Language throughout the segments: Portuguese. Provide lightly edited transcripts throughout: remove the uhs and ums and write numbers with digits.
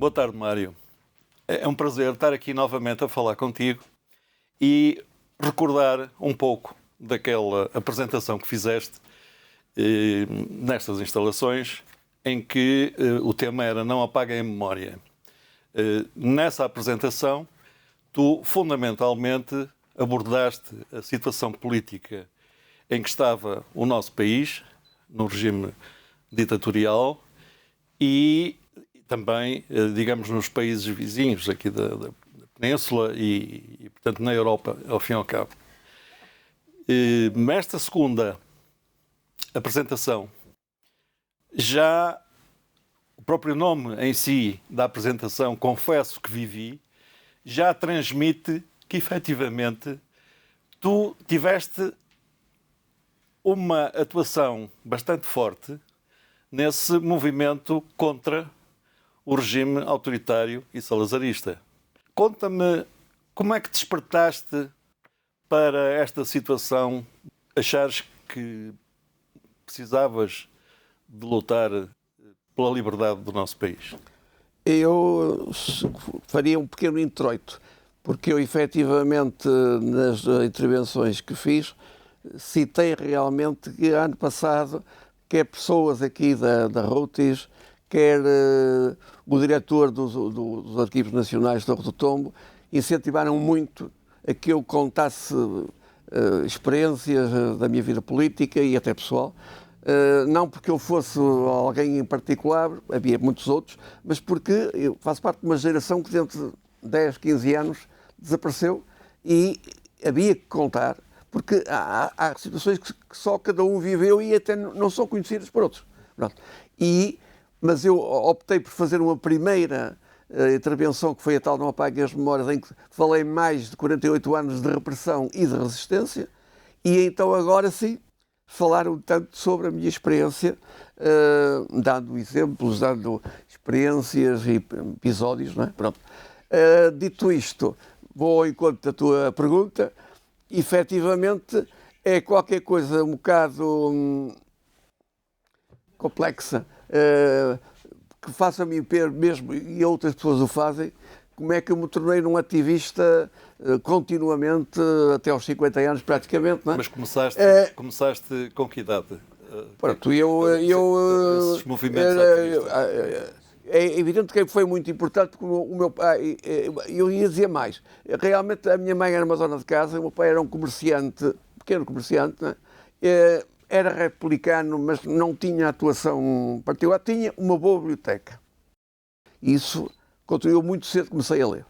Boa tarde, Mário. É um prazer estar aqui novamente a falar contigo e recordar um pouco daquela apresentação que fizeste nestas instalações, em que o tema era Não apaguem a memória. Nessa apresentação, tu fundamentalmente abordaste a situação política em que estava o nosso país, no regime ditatorial, e também, digamos, nos países vizinhos aqui da Península e, portanto, na Europa, ao fim e ao cabo. Nesta segunda apresentação, já o próprio nome em si da apresentação, Confesso que Vivi, já transmite que, efetivamente, tu tiveste uma atuação bastante forte nesse movimento contra o regime autoritário e salazarista. Conta-me como é que despertaste para esta situação, achares que precisavas de lutar pela liberdade do nosso país? Eu faria um pequeno introito, porque eu efetivamente nas intervenções que fiz citei realmente que ano passado quer pessoas aqui da Rutis, quer o diretor dos Arquivos Nacionais de Torre do Tombo, incentivaram muito a que eu contasse experiências da minha vida política e até pessoal. Não porque eu fosse alguém em particular, havia muitos outros, mas porque eu faço parte de uma geração que dentro de 10, 15 anos desapareceu e havia que contar, porque há situações que só cada um viveu e até não são conhecidas por outros. Pronto. Mas eu optei por fazer uma primeira intervenção, que foi a tal Não Apague as Memórias, em que falei mais de 48 anos de repressão e de resistência, e então agora sim falar um tanto sobre a minha experiência, dando exemplos, dando experiências e episódios, não é? Pronto. Dito isto, vou ao encontro da tua pergunta. Efetivamente, é qualquer coisa um bocado complexa, que faça-me ver mesmo, e outras pessoas o fazem, como é que eu me tornei num ativista continuamente, até aos 50 anos praticamente. Não é? Mas começaste com que idade? Pronto, esses movimentos ativistas. É evidente que foi muito importante, porque o meu pai, eu ia dizer mais, realmente a minha mãe era uma dona de casa, o meu pai era um comerciante, pequeno comerciante, não é? Era republicano, mas não tinha atuação particular, tinha uma boa biblioteca. Isso contribuiu muito cedo, comecei a ler.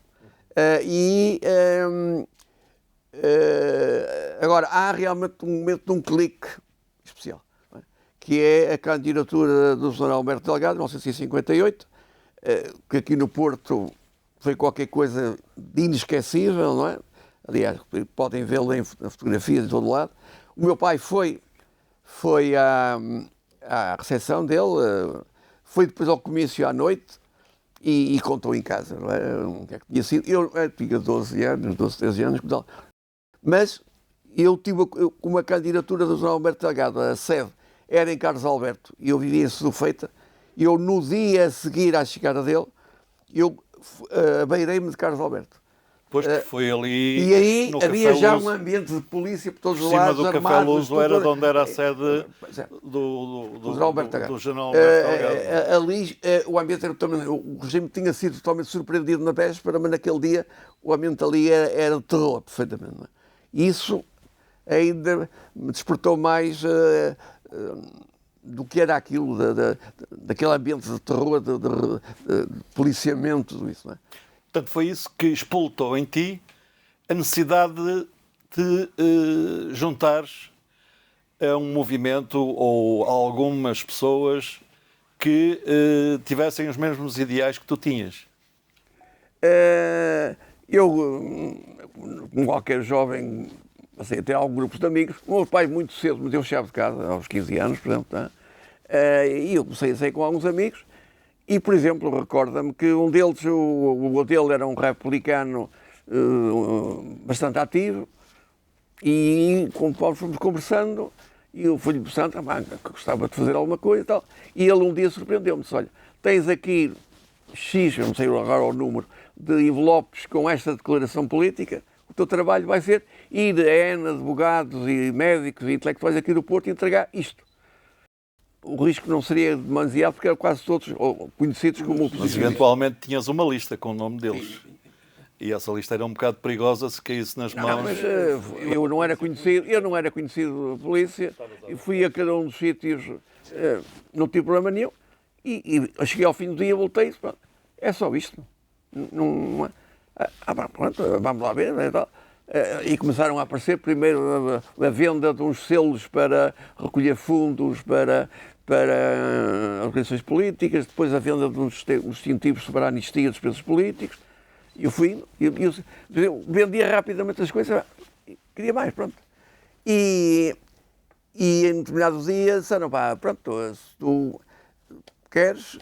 Agora, há realmente um momento de um clique especial, não é? Que é a candidatura do Sr. Alberto Delgado, em 1958, que aqui no Porto foi qualquer coisa de inesquecível, não é? Aliás, podem vê-lo em fotografias de todo lado. O meu pai foi à recepção dele, foi depois ao comício à noite e contou em casa, não é? O que é que tinha sido. Eu tinha 12 anos, 12, 13 anos, mas eu tive uma candidatura do Sr. Alberto Delgado, a sede era em Carlos Alberto, e eu vivia em Sedufeita. Eu, no dia a seguir à chegada dele, eu beirei-me de Carlos Alberto. Pois que foi ali. E aí no havia Café já Luso, um ambiente de polícia por todos os cima lados, do Café armados. Luso era de onde era a sede do General Alberto. Ali o ambiente era totalmente. O regime tinha sido totalmente surpreendido na véspera, mas naquele dia o ambiente ali era de terror, perfeitamente. Não é? Isso ainda me despertou mais do que era aquilo, daquele ambiente de terror, de policiamento, tudo isso. Não é? Portanto, foi isso que explotou em ti a necessidade de te juntares a um movimento ou a algumas pessoas que tivessem os mesmos ideais que tu tinhas. Eu, como qualquer jovem, assim, até alguns grupos de amigos, o meu pai muito cedo me deu chave de casa, aos 15 anos, por exemplo, tá? E eu comecei a sair com alguns amigos e, por exemplo, recorda-me que um deles, o avô dele era um republicano bastante ativo e conforme fomos conversando, eu fui-lhe pensando, gostava de fazer alguma coisa e tal, e ele um dia surpreendeu-me, disse, olha, tens aqui X, eu não sei agora o número, de envelopes com esta declaração política, o teu trabalho vai ser ir a N advogados e médicos e intelectuais aqui do Porto e entregar isto. O risco não seria demasiado porque eram quase todos conhecidos como oposicionistas. Mas eventualmente tinhas uma lista com o nome deles. E essa lista era um bocado perigosa se caísse nas mãos. Não, mas eu não era conhecido da polícia e fui a cada um dos sítios, não tive problema nenhum. E cheguei ao fim do dia, voltei, pronto, é só isto. Não, pronto, vamos lá ver. E começaram a aparecer primeiro a venda de uns selos para recolher fundos para organizações políticas, depois a venda de uns distintivos para a anistia dos presos políticos. Eu fui, eu vendia rapidamente as coisas, queria mais, pronto. E em determinado dia disseram, pronto, se tu queres,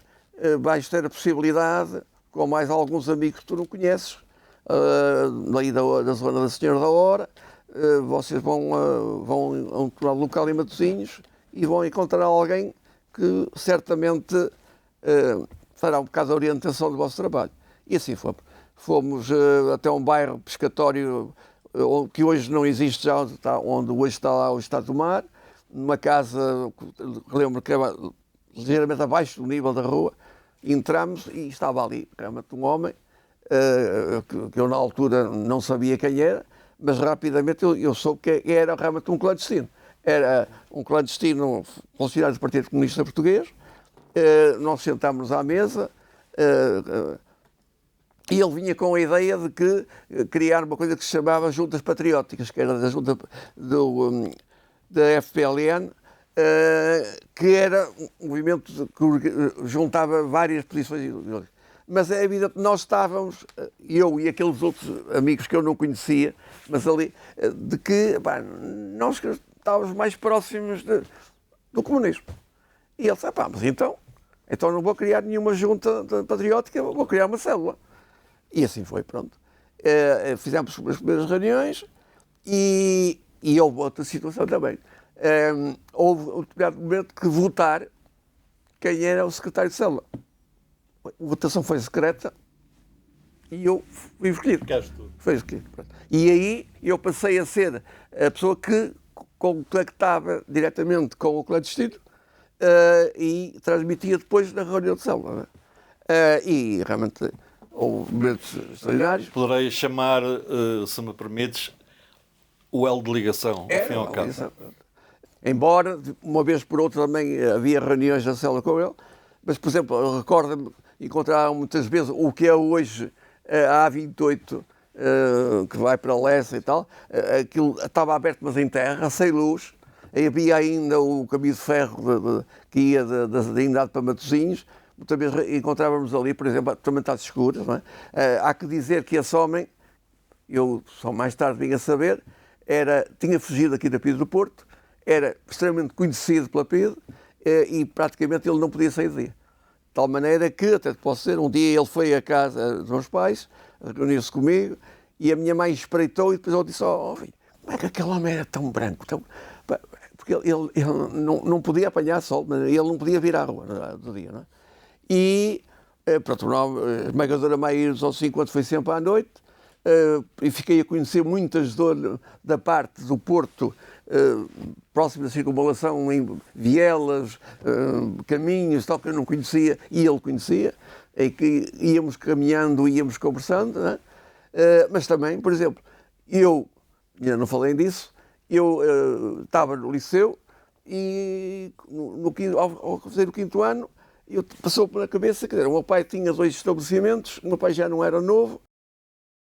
vais ter a possibilidade, com mais alguns amigos que tu não conheces, daí da zona da Senhora da Hora, vocês vão a um determinado local em Matosinhos e vão encontrar alguém que certamente fará um bocado a orientação do vosso trabalho. E assim fomos. Fomos até um bairro pescatório que hoje não existe já, onde hoje está lá o Estado do Mar, numa casa, lembro que era ligeiramente abaixo do nível da rua. Entramos e estava ali realmente um homem, que eu na altura não sabia quem era, mas rapidamente eu soube que era realmente um clandestino. Era um clandestino funcionário do Partido Comunista Português. Nós sentámos à mesa, e ele vinha com a ideia de que criar uma coisa que se chamava Juntas Patrióticas, que era da junta da FPLN, que era um movimento que juntava várias posições. Mas é evidente que nós estávamos, eu e aqueles outros amigos que eu não conhecia, mas ali, de que nós estávamos mais próximos do comunismo. E ele disse, mas então não vou criar nenhuma junta patriótica, vou criar uma célula. E assim foi, pronto. Fizemos as primeiras reuniões e houve outra situação também. Houve um determinado momento que votar quem era o secretário de célula. A votação foi secreta e eu fui escolhido. Foi escolhido. E aí eu passei a ser a pessoa que contactava diretamente com o clandestino e transmitia depois na reunião de célula. E realmente houve momentos extraordinários. Poderei chamar, se me permites, o elo de ligação, ao fim e ao cabo. Embora, uma vez por outra, também havia reuniões na célula com ele, mas, por exemplo, eu recordo-me encontrar muitas vezes o que é hoje a A28, que vai para Lessa e tal, aquilo estava aberto, mas em terra, sem luz, e havia ainda o caminho de ferro que ia da Indade para Matosinhos. Muitas vezes encontrávamos ali, por exemplo, tormentadas escuras. Não é? Há que dizer que esse homem, eu só mais tarde vim a saber, tinha fugido aqui da PIDE do Porto, era extremamente conhecido pela PIDE e praticamente ele não podia sair de dia. De tal maneira que, até te posso dizer, um dia ele foi à casa dos meus pais, reuniu-se comigo e a minha mãe espreitou e depois eu disse, filho, como é que aquele homem era tão branco? Porque ele não podia apanhar sol, ele não podia vir à rua do dia, não é? E, pronto, a esmagadora maioria dos aos 50 foi sempre à noite, e fiquei a conhecer muitas zonas da parte do Porto, próximo da circunvalação, em vielas, caminhos, tal, que eu não conhecia, e ele conhecia, e que íamos caminhando, íamos conversando, não é? Mas também, por exemplo, eu, ainda não falei disso, eu estava no liceu e ao fazer o 5º ano, passou pela cabeça, quer dizer, o meu pai tinha 2 estabelecimentos, o meu pai já não era novo,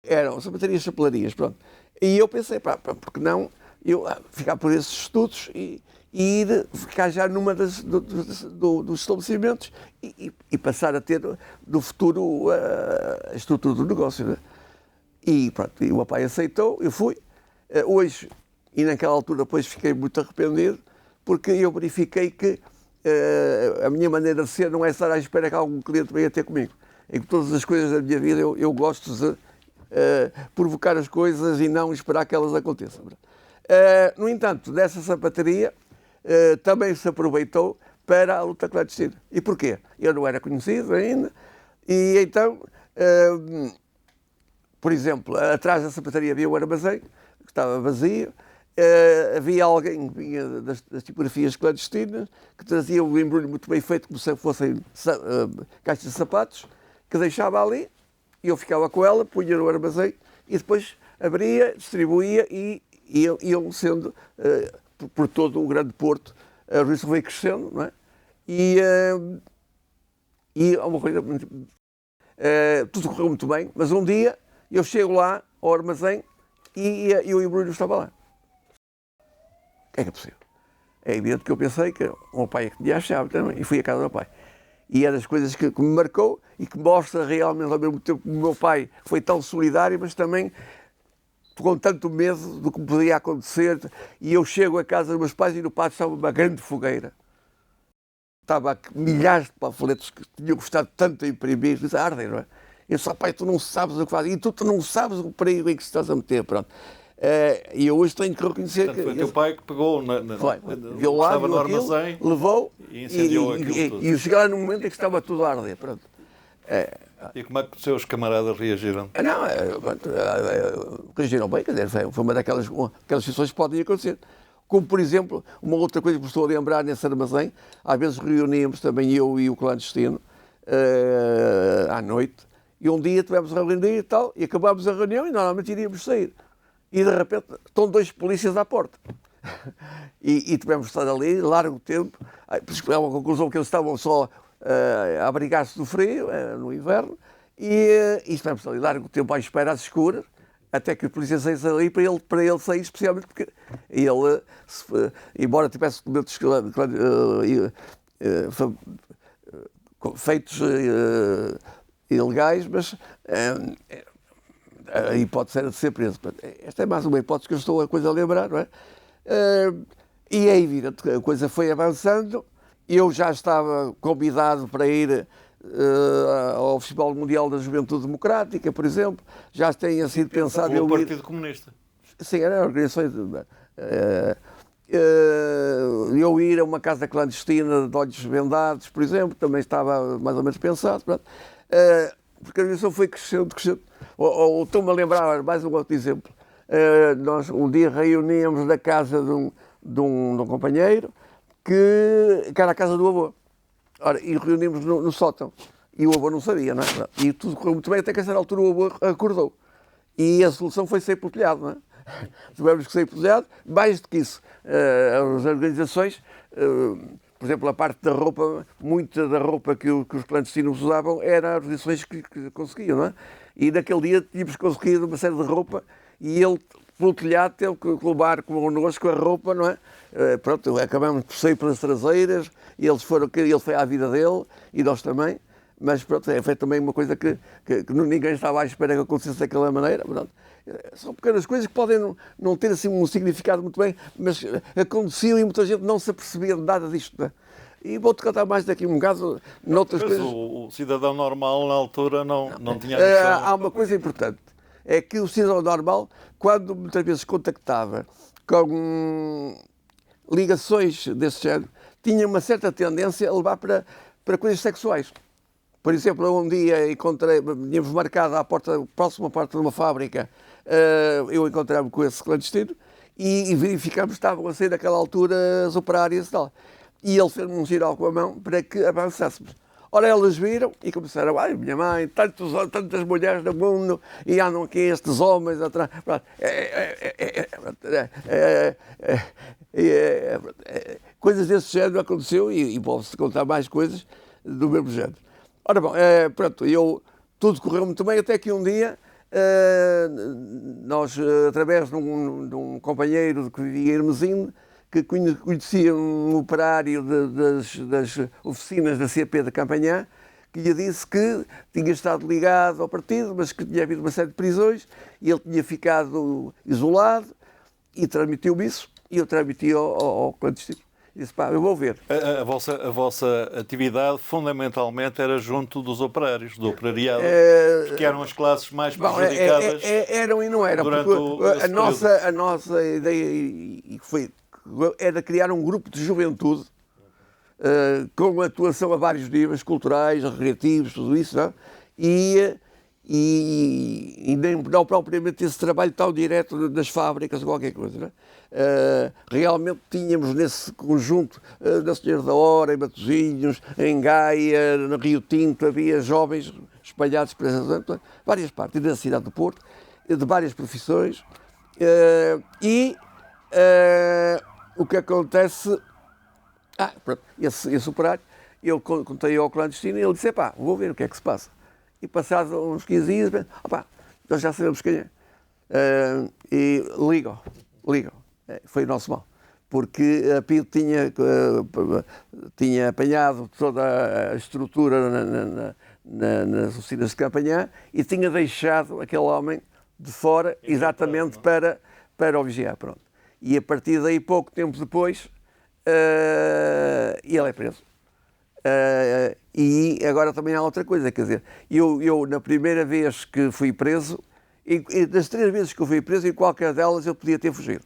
eram sapatarias, chapelarias, pronto. E eu pensei, porque não eu ficar por esses estudos e ir ficar já numa dos estabelecimentos e passar a ter do futuro a estrutura do negócio, né? E pronto, e o meu pai aceitou, eu fui. Hoje, e naquela altura depois fiquei muito arrependido, porque eu verifiquei que a minha maneira de ser não é estar à espera que algum cliente venha ter comigo. Em todas as coisas da minha vida eu gosto de provocar as coisas e não esperar que elas aconteçam. No entanto, dessa sapataria também se aproveitou para a luta clandestina. E porquê? Eu não era conhecido ainda E então, por exemplo, atrás da sapataria havia um armazém, que estava vazio. Havia alguém que vinha das tipografias clandestinas, que trazia um embrulho muito bem feito, como se fossem caixas de sapatos, que deixava ali, e eu ficava com ela, punha no armazém, e depois abria, distribuía, e iam sendo, por todo o grande Porto, a revista veio crescendo, não é? E uma coisa, tudo correu muito bem, mas um dia eu chego lá ao armazém e o embrulho estava lá. É que é possível? É evidente que eu pensei que o meu pai é que tinha a chave também, e fui à casa do meu pai. E é das coisas que me marcou e que mostra realmente ao mesmo tempo que o meu pai foi tão solidário, mas também com tanto medo do que poderia acontecer. E eu chego à casa dos meus pais e no pátio estava uma grande fogueira. Estava milhares de panfletos que tinham gostado tanto de imprimir, disse, ardem, não é? Eu disse, pai, tu não sabes o que fazes, e tu não sabes o perigo em que estás a meter, pronto. E eu hoje tenho que reconhecer. Portanto, foi teu pai que pegou viu lá, estava no armazém, levou e incendiou aquilo tudo. E chegaram no momento em que estava tudo a arder. Pronto. E como é que os seus camaradas reagiram? Reagiram bem, quer dizer, foi uma daquelas situações que podem acontecer. Como, por exemplo, uma outra coisa que me estou a lembrar nesse armazém, às vezes reuníamos também eu e o clandestino, à noite, e um dia tivemos a reunião e tal, e acabámos a reunião e normalmente iríamos sair. E de repente estão 2 polícias à porta. E tivemos de estar ali, largo tempo. É uma conclusão que eles estavam só a abrigar-se do frio, no inverno, e estivemos ali largo tempo à espera às escuras, até que o polícia saísse ali para ele sair, especialmente porque ele, embora tivesse documentos feitos ilegais, mas a hipótese era de ser preso. Esta é mais uma hipótese que eu estou a lembrar, não é? E é evidente que a coisa foi avançando. Eu já estava convidado para ir ao Festival Mundial da Juventude Democrática, por exemplo. Já tinha sido pensado... O Partido Comunista. Sim, era organizações... eu ir a uma casa clandestina de olhos vendados, por exemplo, também estava mais ou menos pensado. Porque a organização foi crescendo. Estou-me a lembrar mais um outro exemplo. Nós um dia reuníamos na casa de um companheiro que era a casa do avô. Ora, e reunimos no sótão. E o avô não sabia, não é? E tudo correu muito bem, até que a certa altura o avô acordou. E a solução foi sair pelo telhado, não é? Tivemos que sair pelo telhado. Mais do que isso, as organizações, por exemplo, a parte da roupa, muita da roupa que os clandestinos usavam era as organizações que conseguiam, não é? E naquele dia tínhamos conseguido uma série de roupa e ele, pelo telhado, teve que levar connosco a roupa, não é? Pronto, acabamos por sair pelas traseiras e ele foi à vida dele e nós também, mas pronto, foi também uma coisa que ninguém estava à espera que acontecesse daquela maneira. Pronto. São pequenas coisas que podem não ter assim um significado muito bem, mas aconteciam e muita gente não se apercebia de nada disto. Não é? E vou-te contar mais daqui um caso, noutras coisas. O cidadão normal, na altura, não tinha noção. Há uma coisa importante, é que o cidadão normal, quando muitas vezes contactava com ligações desse género, tinha uma certa tendência a levar para coisas sexuais. Por exemplo, um dia tínhamos marcado à próxima porta de uma fábrica, eu encontrei-me com esse clandestino e verificámos que estavam a sair naquela altura as operárias e tal. E ele fez-me um sinal com a mão para que avançássemos. Ora, elas viram e começaram, ai, minha mãe, tantas mulheres no mundo e andam aqui estes homens atrás. Coisas desse género aconteceu e posso-te contar mais coisas do mesmo género. Ora bom, pronto, tudo correu muito bem até que um dia nós, através de um companheiro que vivia em Hermesinde, que conhecia um operário das oficinas da CP de Campanhã, que lhe disse que tinha estado ligado ao partido, mas que tinha havido uma série de prisões e ele tinha ficado isolado e transmitiu-me isso e eu transmiti ao clandestino. E disse, pá, eu vou ver. A vossa atividade fundamentalmente era junto dos operários, do operariado, porque eram as classes mais prejudicadas. Eram e não eram, porque a nossa ideia era criar um grupo de juventude com atuação a vários níveis, culturais, recreativos, tudo isso, não? e nem não propriamente esse trabalho tão direto das fábricas ou qualquer coisa. Não é? Realmente tínhamos nesse conjunto da Senhora da Hora, em Matosinhos, em Gaia, no Rio Tinto, havia jovens espalhados por várias partes, e da cidade do Porto, de várias profissões, o que acontece, pronto, esse operário, eu contei ao clandestino e ele disse, vou ver o que é que se passa. E passados uns 15 dias, nós já sabemos quem é. E ligam. Foi o nosso mal. Porque a PIDE tinha apanhado toda a estrutura nas oficinas de campanhã e tinha deixado aquele homem de fora exatamente para o vigiar. Pronto. E a partir daí, pouco tempo depois, ele é preso. E agora também há outra coisa, quer dizer, eu na primeira vez que fui preso, e das 3 vezes que eu fui preso, em qualquer delas eu podia ter fugido.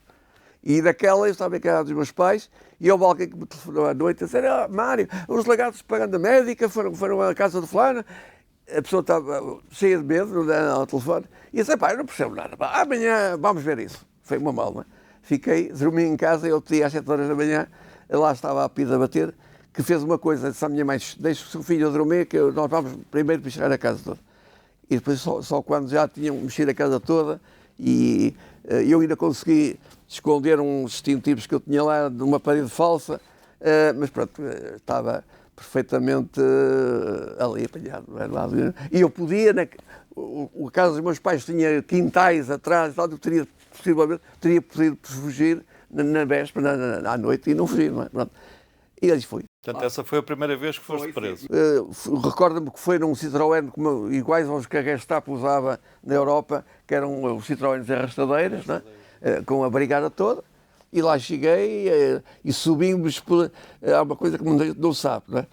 E daquela eu estava em casa dos meus pais e houve alguém que me telefonou à noite a dizer, Mário, os delegados de propaganda médica foram à casa de fulano. A pessoa estava cheia de medo ao telefone e disse, eu não percebo nada, amanhã vamos ver isso. Foi uma mal, não é? Dormi em casa e outro dia às 7 horas da manhã, lá estava a PIDE a bater, que fez uma coisa, disse à minha mãe, deixe o seu filho a dormir, que nós vamos primeiro pichar a casa toda. E depois só quando já tinham mexido a casa toda, e eu ainda consegui esconder uns distintivos que eu tinha lá de uma parede falsa, mas pronto, estava perfeitamente ali apanhado. E eu podia, a casa dos meus pais tinha quintais atrás, eu teria podido fugir na véspera, à noite, e não fugi, não é? Pronto. E eles foi. Portanto, essa foi a primeira vez que foste preso. Recordo-me que foi num Citroën iguais aos que a Gestapo usava na Europa, que eram os Citroëns arrastadeiras, né? Com a brigada toda. E lá cheguei e subimos por... Há uma coisa que muita gente não sabe, né?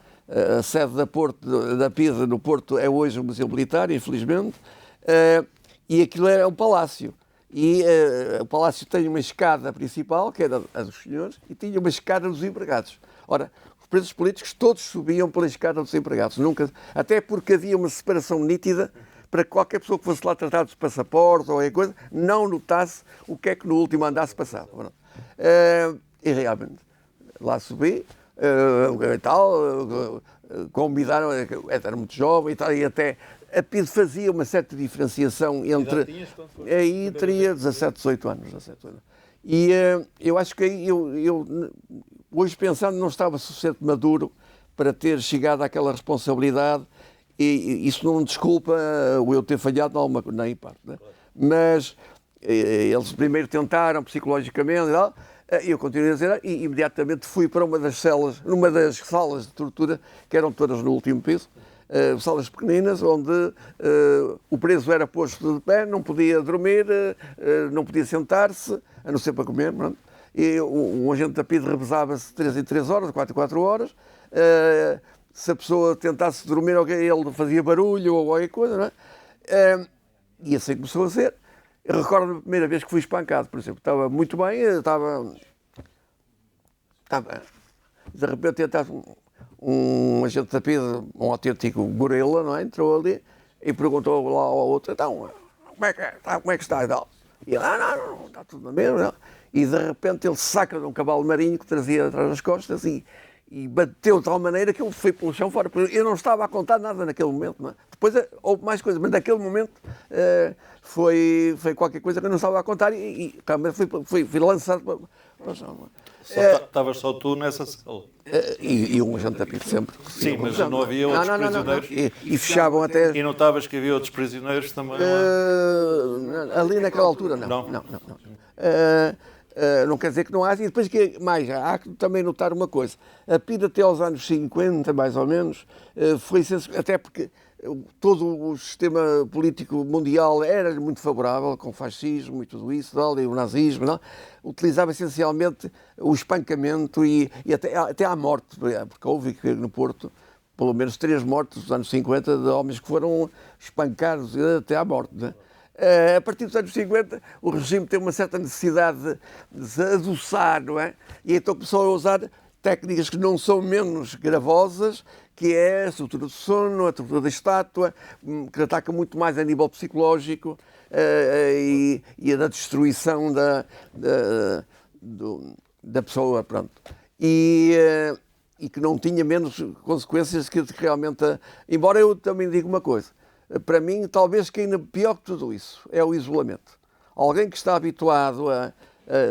A sede da PIDE no Porto é hoje um museu militar, infelizmente, e aquilo era um palácio. E o palácio tem uma escada principal, que era a dos senhores, e tinha uma escada dos empregados. Ora, os presos políticos todos subiam pela escada dos empregados, nunca, até porque havia uma separação nítida para que qualquer pessoa que fosse lá tratar dos passaportes ou alguma coisa, não notasse o que é que no último andar se passava. E realmente, lá subi, convidaram, era muito jovem e até a PIDE fazia uma certa diferenciação entre... Aí teria 17, 18 anos. E eu acho que eu hoje pensando, não estava suficiente maduro para ter chegado àquela responsabilidade, e isso não desculpa o eu ter falhado em alguma coisa, nem em parte, né? Mas eles primeiro tentaram psicologicamente e tal, eu continuei a dizer, e imediatamente fui para uma das salas de tortura, que eram todas no último piso, salas pequeninas, onde o preso era posto de pé, não podia dormir, não podia sentar-se, a não ser para comer, pronto. E um agente da PIDE revezava-se de 3 em 3 horas, de 4 em 4 horas. Se a pessoa tentasse dormir, ele fazia barulho ou qualquer coisa, não é? E assim começou a ser. Eu recordo a primeira vez que fui espancado, por exemplo. Estava muito bem, de repente entrasse um agente da PIDE, um autêntico gorila, não é? Entrou ali e perguntou lá ao outro, então, como é que está e tal? E ele, não, está tudo na mesma, não. E de repente ele saca de um cavalo marinho que trazia atrás das costas e bateu de tal maneira que ele foi pelo chão fora. Eu não estava a contar nada naquele momento, não é? Depois houve mais coisas, mas naquele momento foi qualquer coisa que eu não estava a contar e realmente fui lançado para o chão. Estavas só tu nessa sala? E um agente da PIDE sempre. Sim, mas não havia outros prisioneiros? E fechavam até... E notavas que havia outros prisioneiros também? Ali naquela altura, não. Não quer dizer que não haja. E depois há que também notar uma coisa. A PIDE até aos anos 50, mais ou menos, foi até porque todo o sistema político mundial era muito favorável, com o fascismo e tudo isso, e o nazismo, não? Utilizava essencialmente o espancamento e até à morte, porque houve no Porto pelo menos 3 mortes nos anos 50 de homens que foram espancados até à morte, não é? A partir dos anos 50, o regime tem uma certa necessidade de se adoçar, não é? E então começou a usar técnicas que não são menos gravosas, que é a estrutura do sono, a estrutura da estátua, que ataca muito mais a nível psicológico e a da destruição da pessoa, pronto. E que não tinha menos consequências que realmente... Embora eu também diga uma coisa, para mim, talvez que ainda pior que tudo isso é o isolamento. Alguém que está habituado a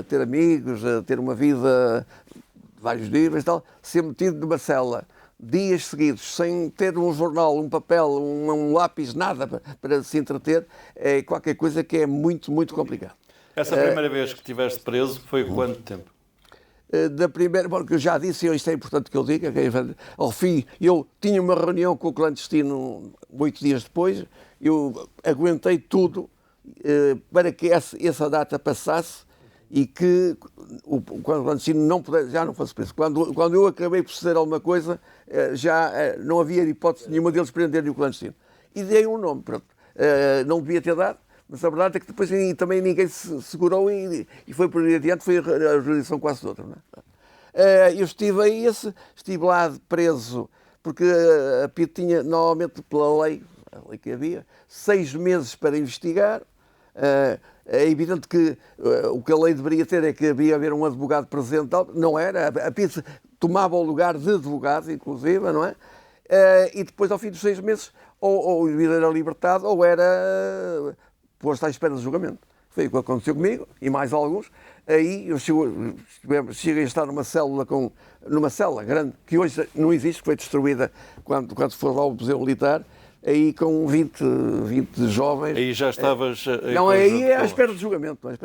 ter amigos, a ter uma vida de vários dias e tal, ser metido numa cela dias seguidos, sem ter um jornal, um papel, um lápis, nada para se entreter, é qualquer coisa que é muito, muito complicado. Essa primeira vez que estiveste preso foi quanto tempo? Da primeira, porque eu já disse, isto é importante que eu diga, que ao fim eu tinha uma reunião com o clandestino 8 dias depois, eu aguentei tudo para que essa data passasse e que o clandestino já não fosse preso. Quando eu acabei por ceder alguma coisa, já não havia hipótese nenhuma deles prenderem o clandestino. E dei um nome, pronto. Não devia ter dado, mas a verdade é que depois também ninguém se segurou e foi por aí adiante, foi a jurisdição quase toda. Não é? Eu estive lá preso, porque a PIDE tinha, normalmente pela lei, a lei que havia, 6 meses para investigar. É evidente que o que a lei deveria ter é que havia haver um advogado presente, não era, a PIDE tomava o lugar de advogado, inclusive, não é? E depois, ao fim dos 6 meses, ou o indivíduo era libertado ou era posto à espera de julgamento. Foi o que aconteceu comigo e mais alguns. Aí eu cheguei a estar numa célula grande, que hoje não existe, que foi destruída quando foi lá o Museu Militar, aí com 20 jovens. Aí já estavas... Não, aí é à espera de julgamento, não é?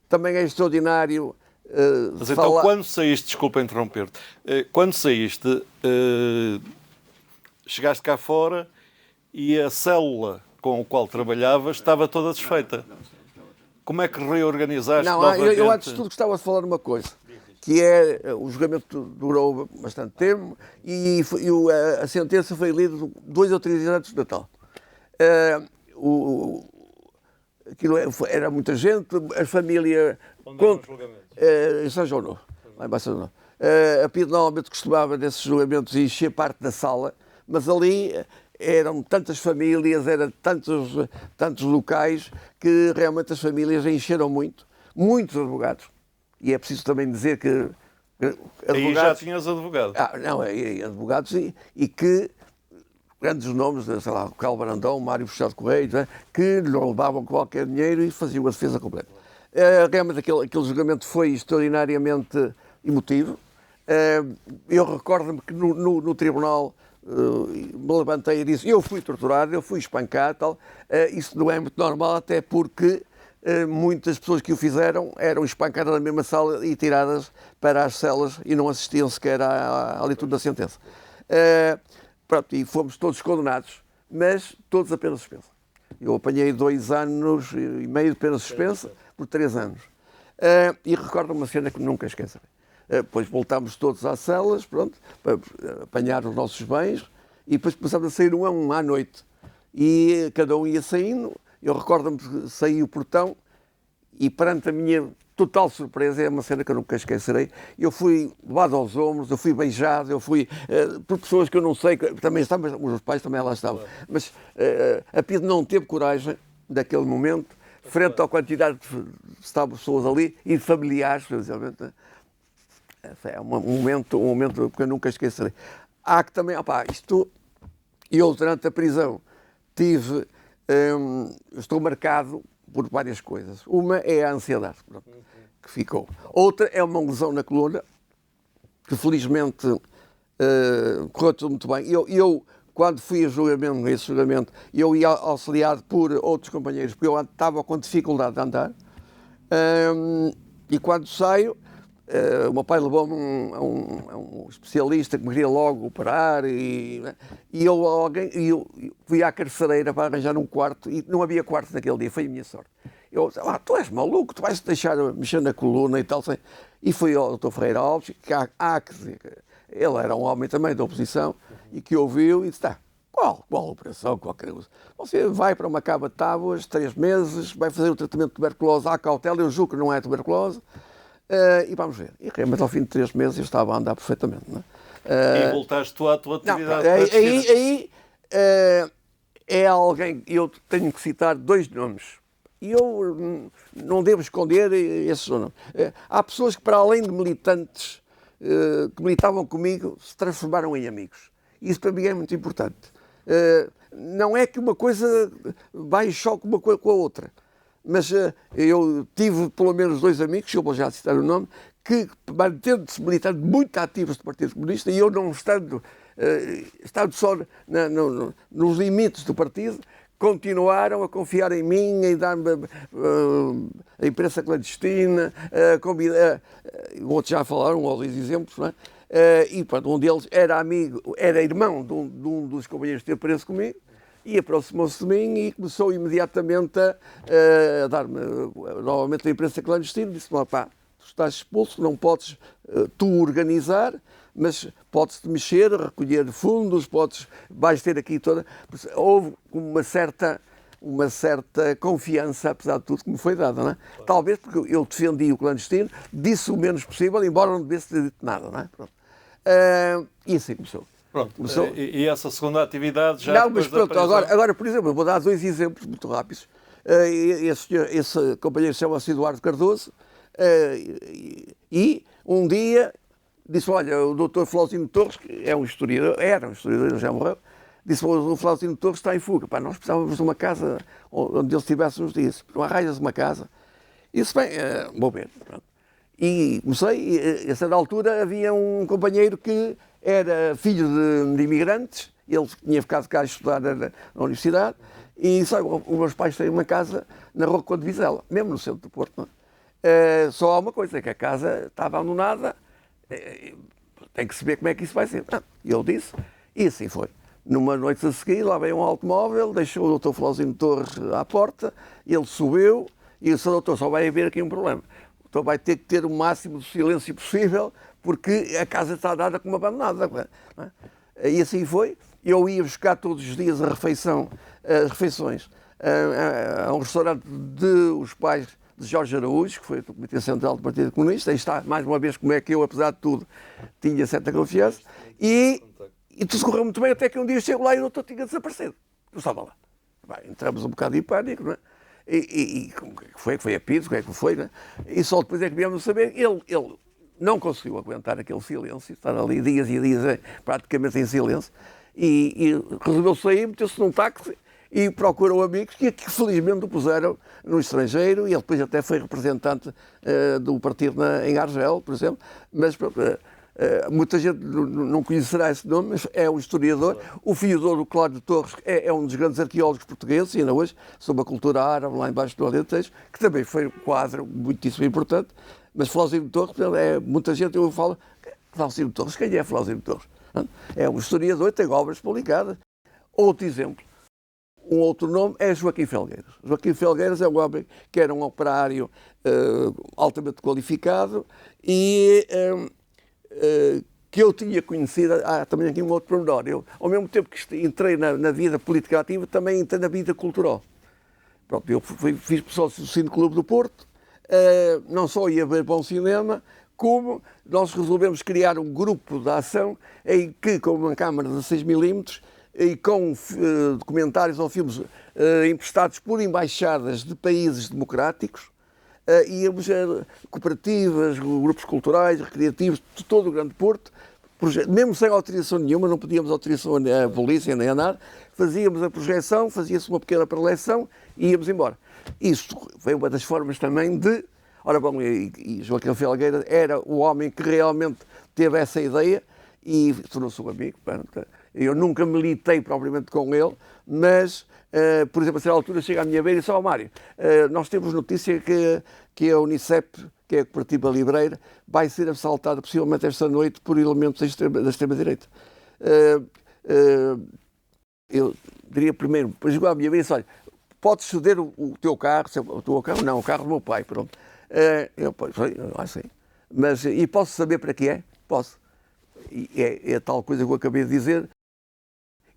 Também é extraordinário... Mas então, quando saíste, desculpa interromper-te, quando saíste, chegaste cá fora e a célula com a qual trabalhavas estava toda desfeita. Como é que reorganizaste novamente? Eu antes de tudo gostava de falar uma coisa, que é, o julgamento durou bastante tempo e a sentença foi lida 2 ou 3 dias antes do Natal. Aquilo era muita gente, a família... Onde era o julgamento? Em São João Novo, lá em Barcelona. A PIDE normalmente costumava, nesses julgamentos, encher parte da sala, mas ali eram tantas famílias, eram tantos locais, que realmente as famílias encheram muitos advogados. E é preciso também dizer que... Advogados, aí já tinhas advogado. Advogados e que... grandes nomes, sei lá, o Carlos Brandão, Mário Fechado Correia, que não levavam qualquer dinheiro e faziam a defesa completa. Realmente aquele julgamento foi extraordinariamente emotivo. Eu recordo-me que no tribunal me levantei e disse: eu fui torturado, eu fui espancado, tal. Isso não é muito normal, até porque muitas pessoas que o fizeram eram espancadas na mesma sala e tiradas para as celas e não assistiam sequer à leitura da sentença. Pronto, e fomos todos condenados, mas todos a pena suspensa. Eu apanhei 2 anos e meio de pena suspensa por 3 anos. E recordo uma cena que nunca esquecerei. Depois voltámos todos às celas, pronto, para apanhar os nossos bens, e depois começámos a sair um a um à noite. E cada um ia saindo. Eu recordo-me que saí o portão e, perante a minha total surpresa, é uma cena que eu nunca esquecerei, eu fui levado aos ombros, eu fui beijado, eu fui por pessoas que eu não sei, também estavam, os meus pais também lá estavam, mas a PIDE não teve coragem, naquele momento, frente à quantidade de pessoas ali e familiares, precisamente. É um momento que eu nunca esquecerei. Há que também, eu durante a prisão estou marcado por várias coisas. Uma é a ansiedade que ficou. Outra é uma lesão na coluna, que felizmente correu tudo muito bem. Eu quando fui a esse julgamento, eu ia auxiliado por outros companheiros, porque eu estava com dificuldade de andar. E quando saio, o meu pai levou-me a um especialista que me queria logo operar e eu fui à carcereira para arranjar um quarto e não havia quarto naquele dia, foi a minha sorte. Eu disse: tu és maluco, tu vais deixar mexer na coluna e tal. E fui ao Dr. Ferreira Alves, que há que dizer, ele era um homem também da oposição e que ouviu e disse: qual operação, qualquer coisa. Você vai para uma cava de tábuas, 3 meses, vai fazer o tratamento de tuberculose à cautela, eu julgo que não é tuberculose. E vamos ver. E realmente ao fim de 3 meses eu estava a andar perfeitamente. Não é? E voltaste tu à tua atividade. Aí é alguém, eu tenho que citar 2 nomes. E eu não devo esconder esses nomes. Há pessoas que, para além de militantes, que militavam comigo, se transformaram em amigos. Isso para mim é muito importante. Não é que uma coisa vai em choque uma coisa com a outra. Mas eu tive pelo menos 2 amigos, eu vou já citar o nome, que, mantendo-se militando muito ativos do Partido Comunista, e eu não estando só nos limites do partido, continuaram a confiar em mim e dar-me a imprensa clandestina, outros já falaram, ou 2 exemplos, não é? E pronto, um deles era amigo, era irmão de um dos companheiros que teve preso comigo, e aproximou-se de mim e começou imediatamente a dar-me novamente a imprensa clandestina. Disse-me: pá, tu estás expulso, não podes tu organizar, mas podes-te mexer, recolher fundos, vais ter aqui toda... Houve uma certa confiança, apesar de tudo, que me foi dada, não é? Talvez porque eu defendi o clandestino, disse o menos possível, embora não devesse ter dito nada, não é? Pronto. E assim começou. Pronto, e essa segunda atividade já... Não, mas pronto, agora, por exemplo, eu vou dar 2 exemplos muito rápidos. Esse companheiro chama-se Eduardo Cardoso, e um dia disse: olha, o doutor Flauzino Torres, que era um historiador, já morreu, disse: o Flauzino Torres está em fuga. Pá, nós precisávamos de uma casa onde ele estivesse uns dias. Não arranjas uma casa. E disse: bem, vou ver. Pronto. E comecei, e a certa altura havia um companheiro que era filho de imigrantes, ele tinha ficado cá a estudar na universidade, e disse: os meus pais têm uma casa na Rua Conde Vizela, mesmo no centro do Porto. Não é? Só há uma coisa, que a casa estava abandonada, tem que saber como é que isso vai ser. E ele disse, e assim foi. Numa noite a seguir, lá veio um automóvel, deixou o doutor Flauzino Torres à porta, ele subiu e disse: doutor, só vai haver aqui um problema. O doutor vai ter que ter o máximo de silêncio possível, porque a casa está dada como abandonada. Não é? E assim foi. Eu ia buscar todos os dias as refeições a um restaurante os pais de Jorge Araújo, que foi do Comitê Central do Partido Comunista. Aí está, mais uma vez, como é que eu, apesar de tudo, tinha certa confiança. E tudo correu muito bem, até que um dia chego lá e o doutor tinha desaparecido. Não estava lá. Bem, entramos um bocado em pânico, não é? E como é que foi? Foi a pizza? Como é que foi? Não é? E só depois é que viemos saber. Ele não conseguiu aguentar aquele silêncio, estar ali dias e dias praticamente em silêncio, e resolveu sair, meteu-se num táxi e procurou amigos que felizmente o puseram no estrangeiro, e ele depois até foi representante do partido em Argel, por exemplo, mas muita gente não conhecerá esse nome, mas é um historiador. O Fiodoro Cláudio Torres é um dos grandes arqueólogos portugueses, ainda hoje, sobre a cultura árabe, lá embaixo do Alentejo, que também foi um quadro muitíssimo importante. Mas Flauzino Torres, muita gente, eu falo: Flauzino Torres, quem é Flauzino Torres? É um historiador, tem obras publicadas. Outro exemplo, um outro nome é Joaquim Felgueiras. Joaquim Felgueiras é um homem que era um operário altamente qualificado e que eu tinha conhecido. Há também aqui um outro pormenor. Eu, ao mesmo tempo que entrei na vida política ativa, também entrei na vida cultural. Pronto, eu fiz sócio do Cine Clube do Porto. Não só ia ver bom cinema, como nós resolvemos criar um grupo de ação em que, com uma câmara de 6mm e com documentários ou filmes emprestados por embaixadas de países democráticos, íamos a cooperativas, grupos culturais, recreativos de todo o Grande Porto, mesmo sem autorização nenhuma, não pedíamos autorização à polícia nem a nada, fazíamos a projeção, fazia-se uma pequena preleção e íamos embora. Isto foi uma das formas também de... Ora bom, e Joaquim Felgueiras era o homem que realmente teve essa ideia e tornou-se um amigo. Eu nunca militei propriamente com ele, mas, por exemplo, a certa altura chega à minha beira e diz: Mário, nós temos notícia que a Unicep, que é a Cooperativa Livreira, vai ser assaltada possivelmente esta noite por elementos da extrema-direita. Eu diria primeiro, depois chegou à minha beira e disse: olha, podes ceder o teu carro, o teu carro? Não, o carro do meu pai, pronto. Assim. Mas, e posso saber para que é? Posso. E é tal coisa que eu acabei de dizer.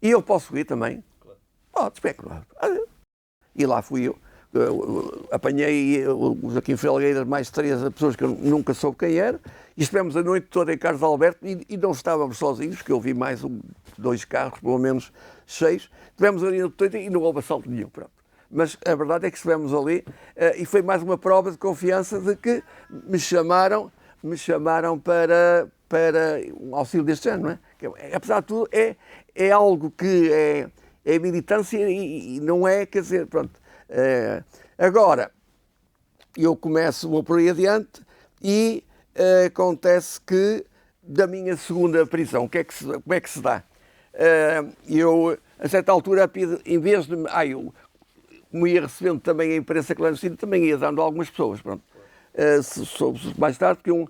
E eu posso ir também? Pode, especular. E lá fui eu. apanhei o Joaquim Felgueiras, mais 3 pessoas que eu nunca soube quem era, e estivemos a noite toda em Carlos Alberto e não estávamos sozinhos, porque eu vi mais 2 carros, pelo menos cheios. Estivemos ali no toda e não houve assalto nenhum. Pronto. Mas a verdade é que estivemos ali e foi mais uma prova de confiança de que me chamaram para um auxílio deste ano, não é? Que, apesar de tudo, é algo que é militância e não é, quer dizer, pronto. Agora, eu vou por aí adiante e acontece que da minha segunda prisão, como é que se dá? Eu, a certa altura, em vez de... como ia recebendo também a imprensa clandestina, também ia dando a algumas pessoas, pronto. Soube mais tarde que uma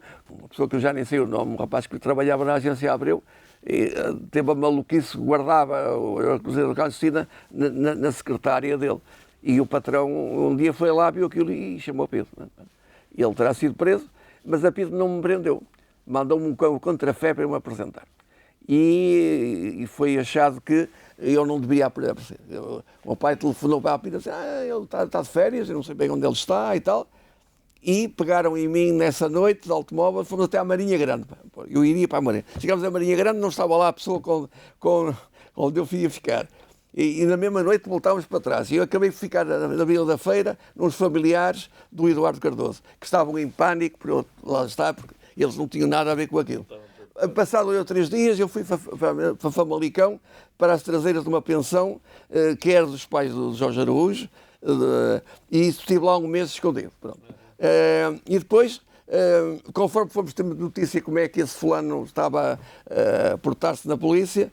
pessoa que eu já nem sei o nome, um rapaz que trabalhava na agência Abreu, teve a maluquice, guardava a cozinha clandestina na secretária dele. E o patrão um dia foi lá, viu aquilo e chamou a Pedro. Ele terá sido preso, mas a Pedro não me prendeu. Mandou-me um contrafé para eu me apresentar. E foi achado que eu não deveria aparecer. O meu pai telefonou para a Pedro e disse: ele está de férias, eu não sei bem onde ele está e tal. E pegaram em mim nessa noite de automóvel, fomos até à Marinha Grande. Eu iria para a Marinha. Chegámos à Marinha Grande, não estava lá a pessoa onde eu ia ficar. E na mesma noite voltámos para trás. E eu acabei de ficar na Vila da Feira, nos familiares do Eduardo Cardoso, que estavam em pânico, lá está, porque eles não tinham nada a ver com aquilo. Passado 2 ou 3 dias, eu fui para Famalicão, para as traseiras de uma pensão, que era dos pais do Jorge Araújo, e estive lá um mês escondido. Pronto. E depois, conforme fomos ter notícia como é que esse fulano estava a portar-se na polícia,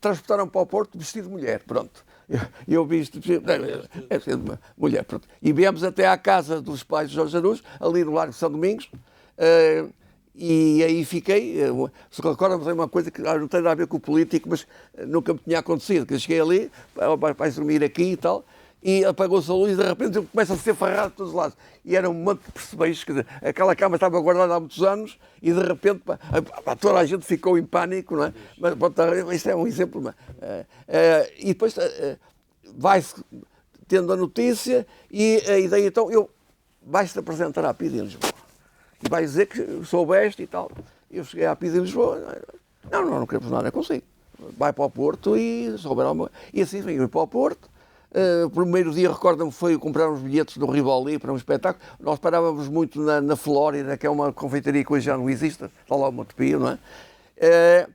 transportaram para o Porto vestido de mulher, pronto. Eu vi isto, é vestido de mulher, pronto. E viemos até à casa dos pais de Jorge Araújo, ali no Largo de São Domingos, e aí fiquei. Se recorda-me uma coisa que não tem nada a ver com o político, mas nunca me tinha acontecido, que eu cheguei ali, vais dormir aqui e tal, e apagou-se a luz e de repente eu começo a ser farrado de todos os lados. E era um monte de percebeixos, quer dizer, aquela cama estava guardada há muitos anos e de repente toda a gente ficou em pânico, não é? Mas isto é um exemplo. E depois vai-se tendo a notícia e a ideia, então, vais-te apresentar à PIDE em Lisboa. E vais dizer que soubeste e tal. Eu cheguei à PIDE em Lisboa, não quero fazer nada consigo. Vai para o Porto e souber alguma coisa. E assim vim para o Porto. O primeiro dia, recordo-me, foi comprar uns bilhetes do Rivoli para um espetáculo. Nós parávamos muito na Flórida, que é uma confeitaria que hoje já não existe, está lá o Montepio, não é?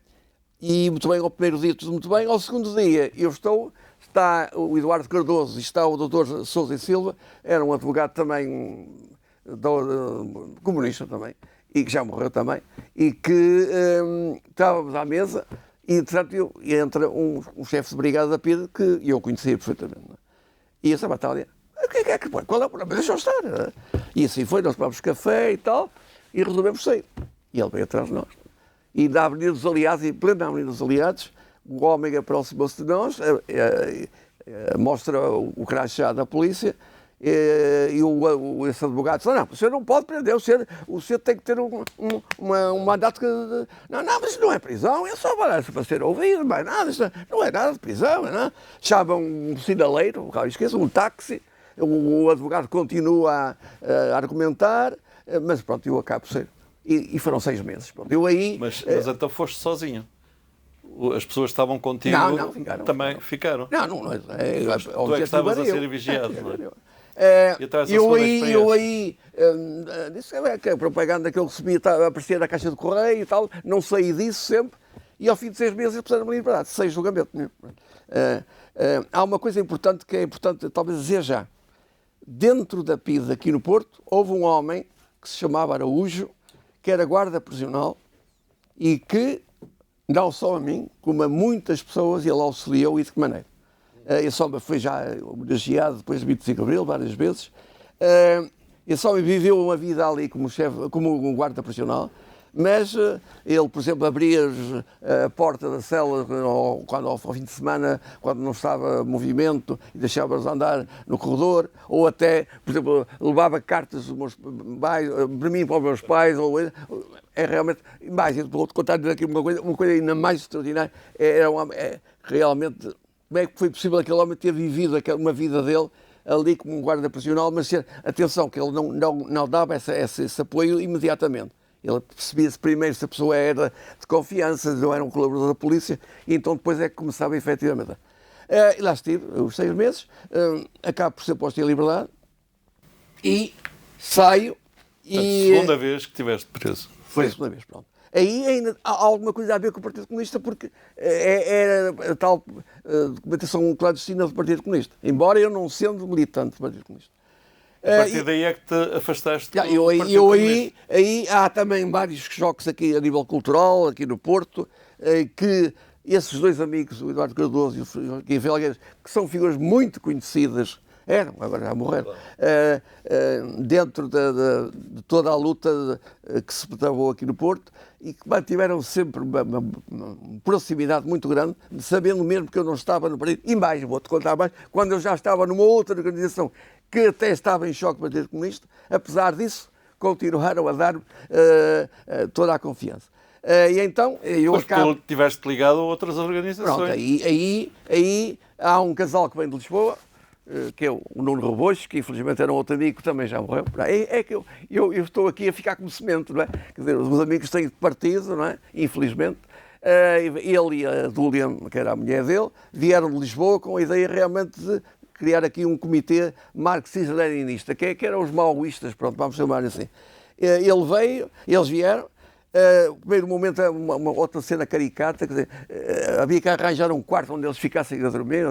E muito bem, ao primeiro dia tudo muito bem. Ao segundo dia, está o Eduardo Cardoso e está o Dr. Sousa e Silva, era um advogado também, comunista também, e que já morreu também, e que estávamos à mesa. E, entretanto, entra um chefe de brigada da PIDE que eu conhecia perfeitamente. Não é? E essa batalha, qual é o problema? Deixa eu estar. Não é? E assim foi, nós tomamos café e tal, e resolvemos sair. E ele veio atrás de nós. E na Avenida dos Aliados, e plena Avenida dos Aliados, o homem aproximou-se de nós, mostra o crachá da polícia, e esse advogado disse: não, o senhor não pode prender, o senhor tem que ter um mandato que... Não, mas não é prisão, é só para ser ouvido, mas nada, não é nada de prisão, não. Chamam um sinaleiro, um táxi, o advogado continua a argumentar, mas pronto, eu acabo por ser. E foram 6 meses. Pronto. Eu aí... Mas então foste sozinho? As pessoas que estavam contigo ficaram? Não. Tu é que estavas a ser vigiado, não é? Eu aí disse que a propaganda que eu recebia aparecia na caixa de correio e tal, não saí disso sempre, e ao fim de 6 meses eu puseram me liberdade, 6 julgamentos. Há uma coisa importante que é importante talvez dizer já. Dentro da PIDE aqui no Porto, houve um homem que se chamava Araújo, que era guarda prisional e que, não só a mim, como a muitas pessoas, ele auxiliou e de que maneira. Esse homem foi já homenageado depois de 25 de Abril, várias vezes. Esse homem viveu uma vida ali como um guarda prisional, mas ele, por exemplo, abria a porta da cela ao fim de semana, quando não estava movimento, e deixava-os andar no corredor, ou até, por exemplo, levava cartas para mim e para os meus pais. É realmente... Mais, vou contar-lhes aqui uma coisa ainda mais extraordinária. Realmente... Como é que foi possível aquele homem ter vivido uma vida dele ali como um guarda prisional, mas atenção, que ele não dava esse apoio imediatamente. Ele percebia-se primeiro se a pessoa era de confiança, não era um colaborador da polícia, e então depois é que começava efetivamente. E lá estive, os 6 meses, acabo por ser posto em liberdade e saio. A segunda vez que estiveste preso. Foi a segunda vez, pronto. Aí ainda há alguma coisa a ver com o Partido Comunista, porque era a tal documentação clandestina do Partido Comunista, embora eu não sendo militante do Partido Comunista. A partir daí é que te afastaste do Partido Comunista. Aí há também vários choques aqui a nível cultural, aqui no Porto, que esses 2 amigos, o Eduardo Cardoso e o Joaquim Felgueiras, que são figuras muito conhecidas, eram, agora já morreram, dentro de toda a luta que se travou aqui no Porto, e que mantiveram sempre uma proximidade muito grande, sabendo mesmo que eu não estava no partido. E mais, vou-te contar mais, quando eu já estava numa outra organização que até estava em choque com o Partido Comunista, apesar disso, continuaram a dar toda a confiança. E então, eu acabo... tu estiveste ligado a outras organizações. Pronto, aí há um casal que vem de Lisboa, que é o Nuno Rebocho, que infelizmente era um outro amigo que também já morreu. É que eu estou aqui a ficar como semente, não é? Quer dizer, os amigos têm de partido, não é? Infelizmente. Ele e a Dúlia, que era a mulher dele, vieram de Lisboa com a ideia realmente de criar aqui um comitê marxista-leninista, que eram os maoístas, pronto, vamos chamar assim. Ele veio, eles vieram. No primeiro momento, uma outra cena caricata, quer dizer, havia que arranjar um quarto onde eles ficassem a dormir,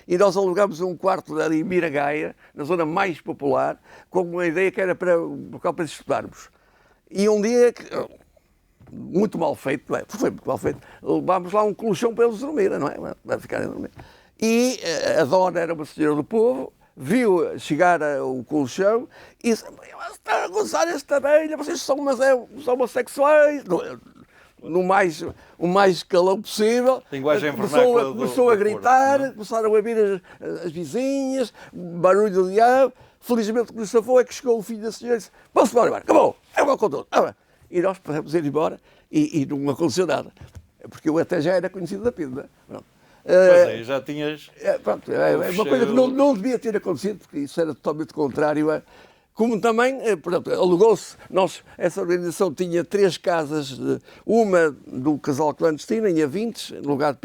e nós alugámos um quarto ali em Miragaia, na zona mais popular, com uma ideia que era para estudarmos. E um dia, muito mal feito, não é? Foi muito mal feito, levámos lá um colchão para eles dormirem, não é? Para ficarem a dormir. E a dona era uma senhora do povo, viu chegar o colchão e disse: está a gozar esta abelha, vocês são homossexuais, o mais calão possível. Linguagem começou a gritar, Porto, começaram a vir as vizinhas, barulho do diabo. Felizmente o que nos safou é que chegou o filho da senhora e disse: vamos embora, acabou, é o condutor. E nós podemos ir embora e não aconteceu nada, porque eu até já era conhecido da PIDE. Mas aí já tinhas... Pronto, é uma coisa que não devia ter acontecido, porque isso era totalmente contrário. Como também, alugou-se, essa organização tinha 3 casas, uma do casal clandestino, em Avintes, no lugar de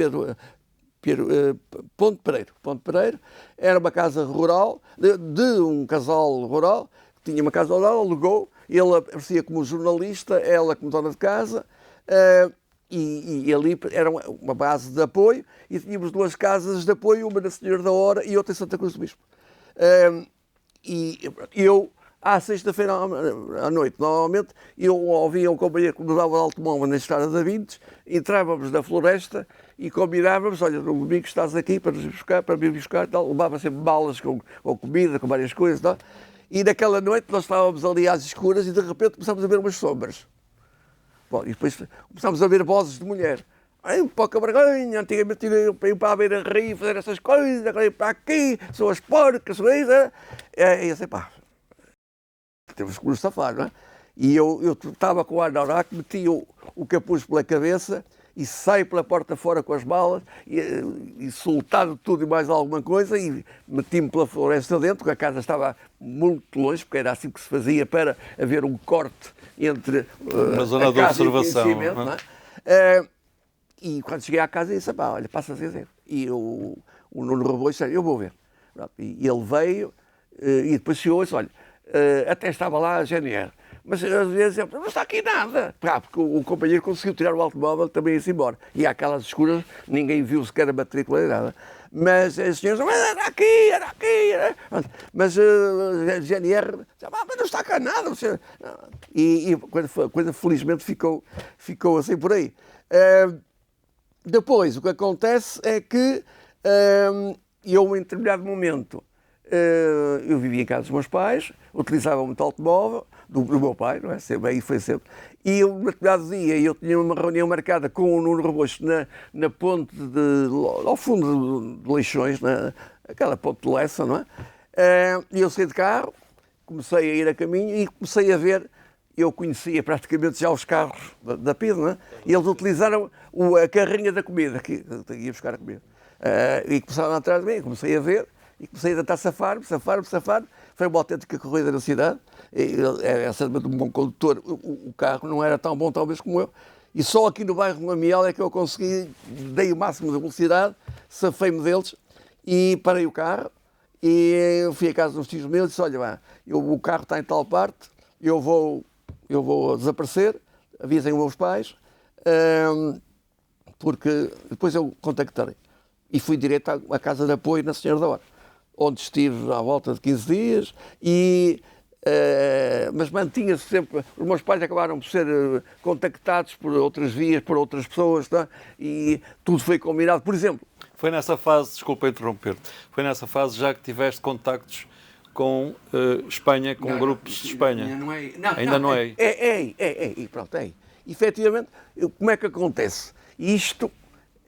Ponte Pereiro. Era uma casa rural, de um casal rural, que tinha uma casa rural, alugou, ele aparecia como jornalista, ela como dona de casa, e ali era uma base de apoio, e tínhamos 2 casas de apoio, uma na Senhora da Hora e outra em Santa Cruz do Bispo. E eu, à sexta-feira à noite, normalmente, eu ouvia um companheiro que mudava de automóvel na estrada da Vintes, entrávamos na floresta e combinávamos: olha, no domingo estás aqui para vir buscar, tal. Levava sempre balas com comida, com várias coisas, tal. E naquela noite nós estávamos ali às escuras e de repente começámos a ver umas sombras. Bom, e depois começámos a ver vozes de mulher. Pouca vergonha, antigamente iam para a beira-rio fazer essas coisas, agora ir para aqui, são as porcas, são isso. E eu sei, temos que nos safar, não é? E eu estava com o anorak, meti o capuz pela cabeça e saio pela porta fora com as balas e soltado tudo e mais alguma coisa e meti-me pela floresta dentro, porque a casa estava muito longe, porque era assim que se fazia para haver um corte entre na zona de observação. Não é? E quando cheguei à casa disse: olha, passa a dizer. E o Nuno Rebocho disse: eu vou ver. E ele veio e depois chegou e disse: olha, até estava lá a GNR. Mas às vezes não está aqui nada. Porque o companheiro conseguiu tirar o automóvel também e ir embora. E àquelas escuras ninguém viu sequer a matrícula nem nada. Mas as senhoras era aqui. Mas a GNR disse: mas não está cá nada. E a coisa felizmente ficou assim por aí. Depois, o que acontece é que eu, em determinado momento, eu vivia em casa dos meus pais, utilizava muito automóvel, do meu pai, não é? Aí foi sempre. E um determinado dia eu tinha uma reunião marcada com o Nuno Rebocho na ponte ao fundo de Leixões, aquela ponte de Lessa, não é? E eu saí de carro, comecei a ir a caminho e comecei a ver. Eu conhecia praticamente já os carros da PIDE, não é? E eles utilizaram a carrinha da comida, que ia buscar a comida. E começaram atrás de mim, comecei a ver, e comecei a tentar safar-me. Foi uma autêntica corrida na cidade. É certamente um bom condutor. O carro não era tão bom, talvez, como eu. E só aqui no bairro de Lamiel é que eu consegui, dei o máximo de velocidade, safei-me deles e parei o carro. E eu fui a casa dos tios meus e disse, olha, o carro está em tal parte, eu vou desaparecer, avisem os meus pais, porque depois eu contactarei. E fui direto à casa de apoio na Senhora da Hora, onde estive à volta de 15 dias, mas mantinha-se sempre. Os meus pais acabaram por ser contactados por outras vias, por outras pessoas, tá? E tudo foi combinado. Por exemplo... Foi nessa fase, desculpa interromper, foi nessa fase já que tiveste contactos com Espanha, com grupos de Espanha? Ainda não é. Pronto, é. Efetivamente, como é que acontece? Isto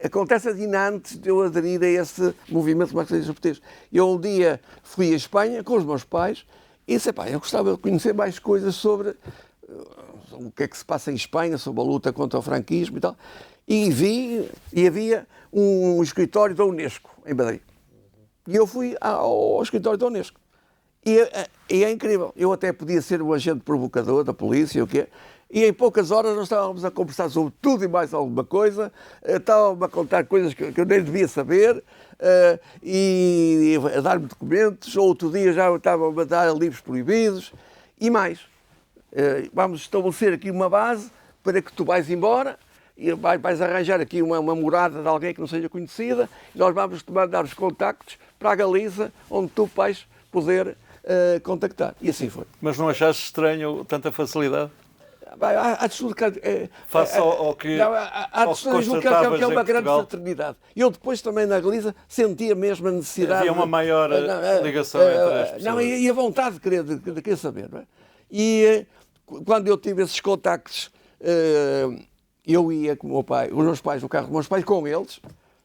acontece ainda antes de eu aderir a esse movimento marxista português. Eu um dia fui à Espanha com os meus pais e disse, eu gostava de conhecer mais coisas sobre o que é que se passa em Espanha, sobre a luta contra o franquismo e tal. E havia um escritório da Unesco em Madrid. E eu fui ao escritório da Unesco. E é incrível. Eu até podia ser o agente provocador da polícia, o quê? E em poucas horas nós estávamos a conversar sobre tudo e mais alguma coisa. Estávamos a contar coisas que eu nem devia saber e a dar-me documentos. Outro dia já estavam a dar livros proibidos e mais. Vamos estabelecer aqui uma base para que tu vais embora e vais arranjar aqui uma morada de alguém que não seja conhecida e nós vamos te mandar os contactos para a Galiza, onde tu vais poder contactar. E assim foi. Mas não achaste estranho tanta facilidade? Há de tudo face ao que constatavas é uma em grande Portugal. fraternidade. Eu depois também na Galiza sentia mesmo a necessidade... Havia uma maior ligação entre as pessoas. Não, e a vontade de querer saber. Não é? E quando eu tive esses contactos, eu ia com o meu pai, os meus pais, no carro dos meus pais, com eles,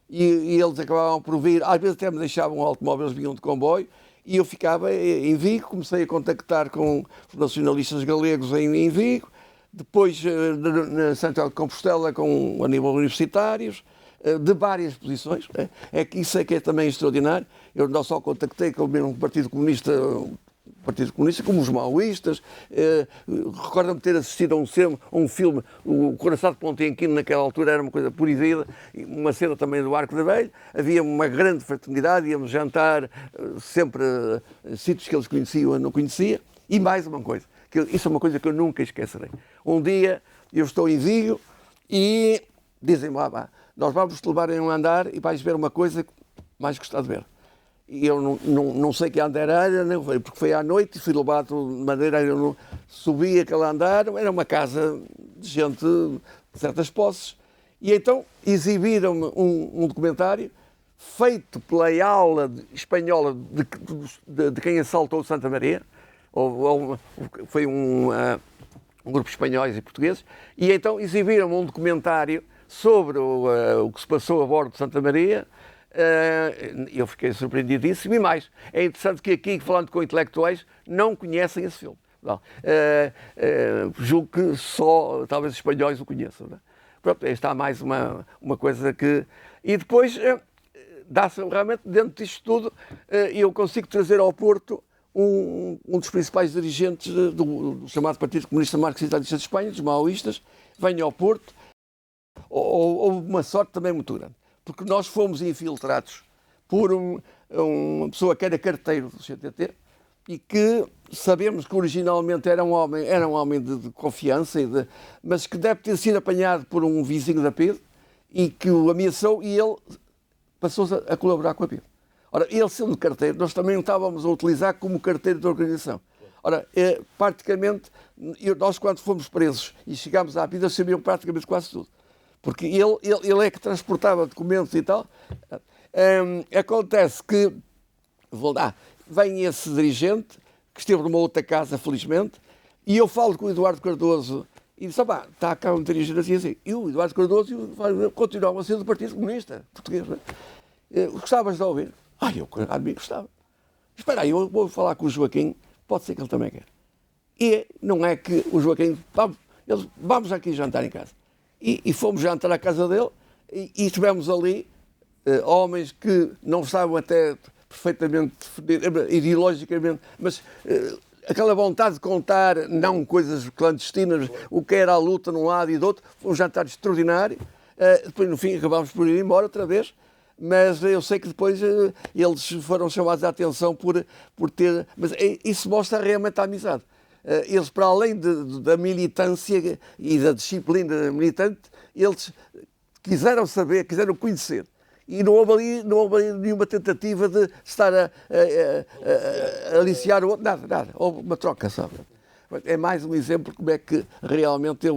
e eles acabavam por vir, às vezes até me deixavam um automóvel, eles vinham de comboio, e eu ficava em Vigo, comecei a contactar com os nacionalistas galegos em Vigo, depois na Santiago de Compostela com a nível universitários, de várias posições. É que isso é que é também extraordinário. Eu não só contactei com o mesmo Partido Comunista, como os maoístas. Recordo-me ter assistido a um filme, o Coração de Pontianquino, naquela altura era uma coisa puridida, uma cena também do Arco da Velha. Havia uma grande fraternidade, íamos jantar sempre sítios que eles conheciam, eu não conhecia. E mais uma coisa, isso é uma coisa que eu nunca esquecerei. Um dia eu estou em Vigo e dizem-me, nós vamos te levar em um andar e vais ver uma coisa que mais gostar de ver. E eu não sei que andar era, porque foi à noite e fui levado de maneira, eu não subi aquele andar, era uma casa de gente de certas posses. E então exibiram-me um documentário feito pela aula espanhola de quem assaltou Santa Maria. Foi um grupo de espanhóis e portugueses, e então exibiram um documentário sobre o que se passou a bordo de Santa Maria. Eu fiquei surpreendidíssimo. E mais, é interessante que aqui, falando com intelectuais, não conhecem esse filme. Julgo que só, talvez, os espanhóis o conheçam. Não é? Pronto, está mais uma coisa que... E depois, dá-se realmente, dentro disto tudo, eu consigo trazer ao Porto um dos principais dirigentes do chamado Partido Comunista Marxista de Espanha, dos maoístas, vem ao Porto. Houve uma sorte também muito grande, porque nós fomos infiltrados por uma pessoa que era carteiro do CTT e que sabemos que originalmente era um homem de confiança, mas que deve ter sido apanhado por um vizinho da PIDE e que o ameaçou e ele passou a colaborar com a PIDE. Ora, ele sendo carteiro, nós também o estávamos a utilizar como carteiro da organização. Ora, praticamente, nós quando fomos presos e chegámos à PIDE, sabiam praticamente quase tudo. Porque ele é que transportava documentos e tal. Acontece que, vem esse dirigente, que esteve numa outra casa, felizmente, e eu falo com o Eduardo Cardoso, e disse, está cá um dirigente assim. E o Eduardo Cardoso continuava a ser do Partido Comunista Português. Não é? Gostavas de ouvir? Eu a mim gostava. Espera aí, eu vou falar com o Joaquim, pode ser que ele também quer. E não é que o Joaquim, vamos aqui jantar em casa. E fomos jantar à casa dele e tivemos ali homens que não estavam até perfeitamente definido, ideologicamente, mas aquela vontade de contar, não coisas clandestinas, o que era a luta de um lado e do outro, foi um jantar extraordinário. Depois, no fim, acabámos por ir embora outra vez, mas eu sei que depois eles foram chamados à atenção por ter... Mas isso mostra realmente a amizade. Eles, para além da militância e da disciplina militante, eles quiseram saber, quiseram conhecer. E não houve ali nenhuma tentativa de estar a aliciar o outro, nada. Houve uma troca, sabe? É mais um exemplo de como é que realmente,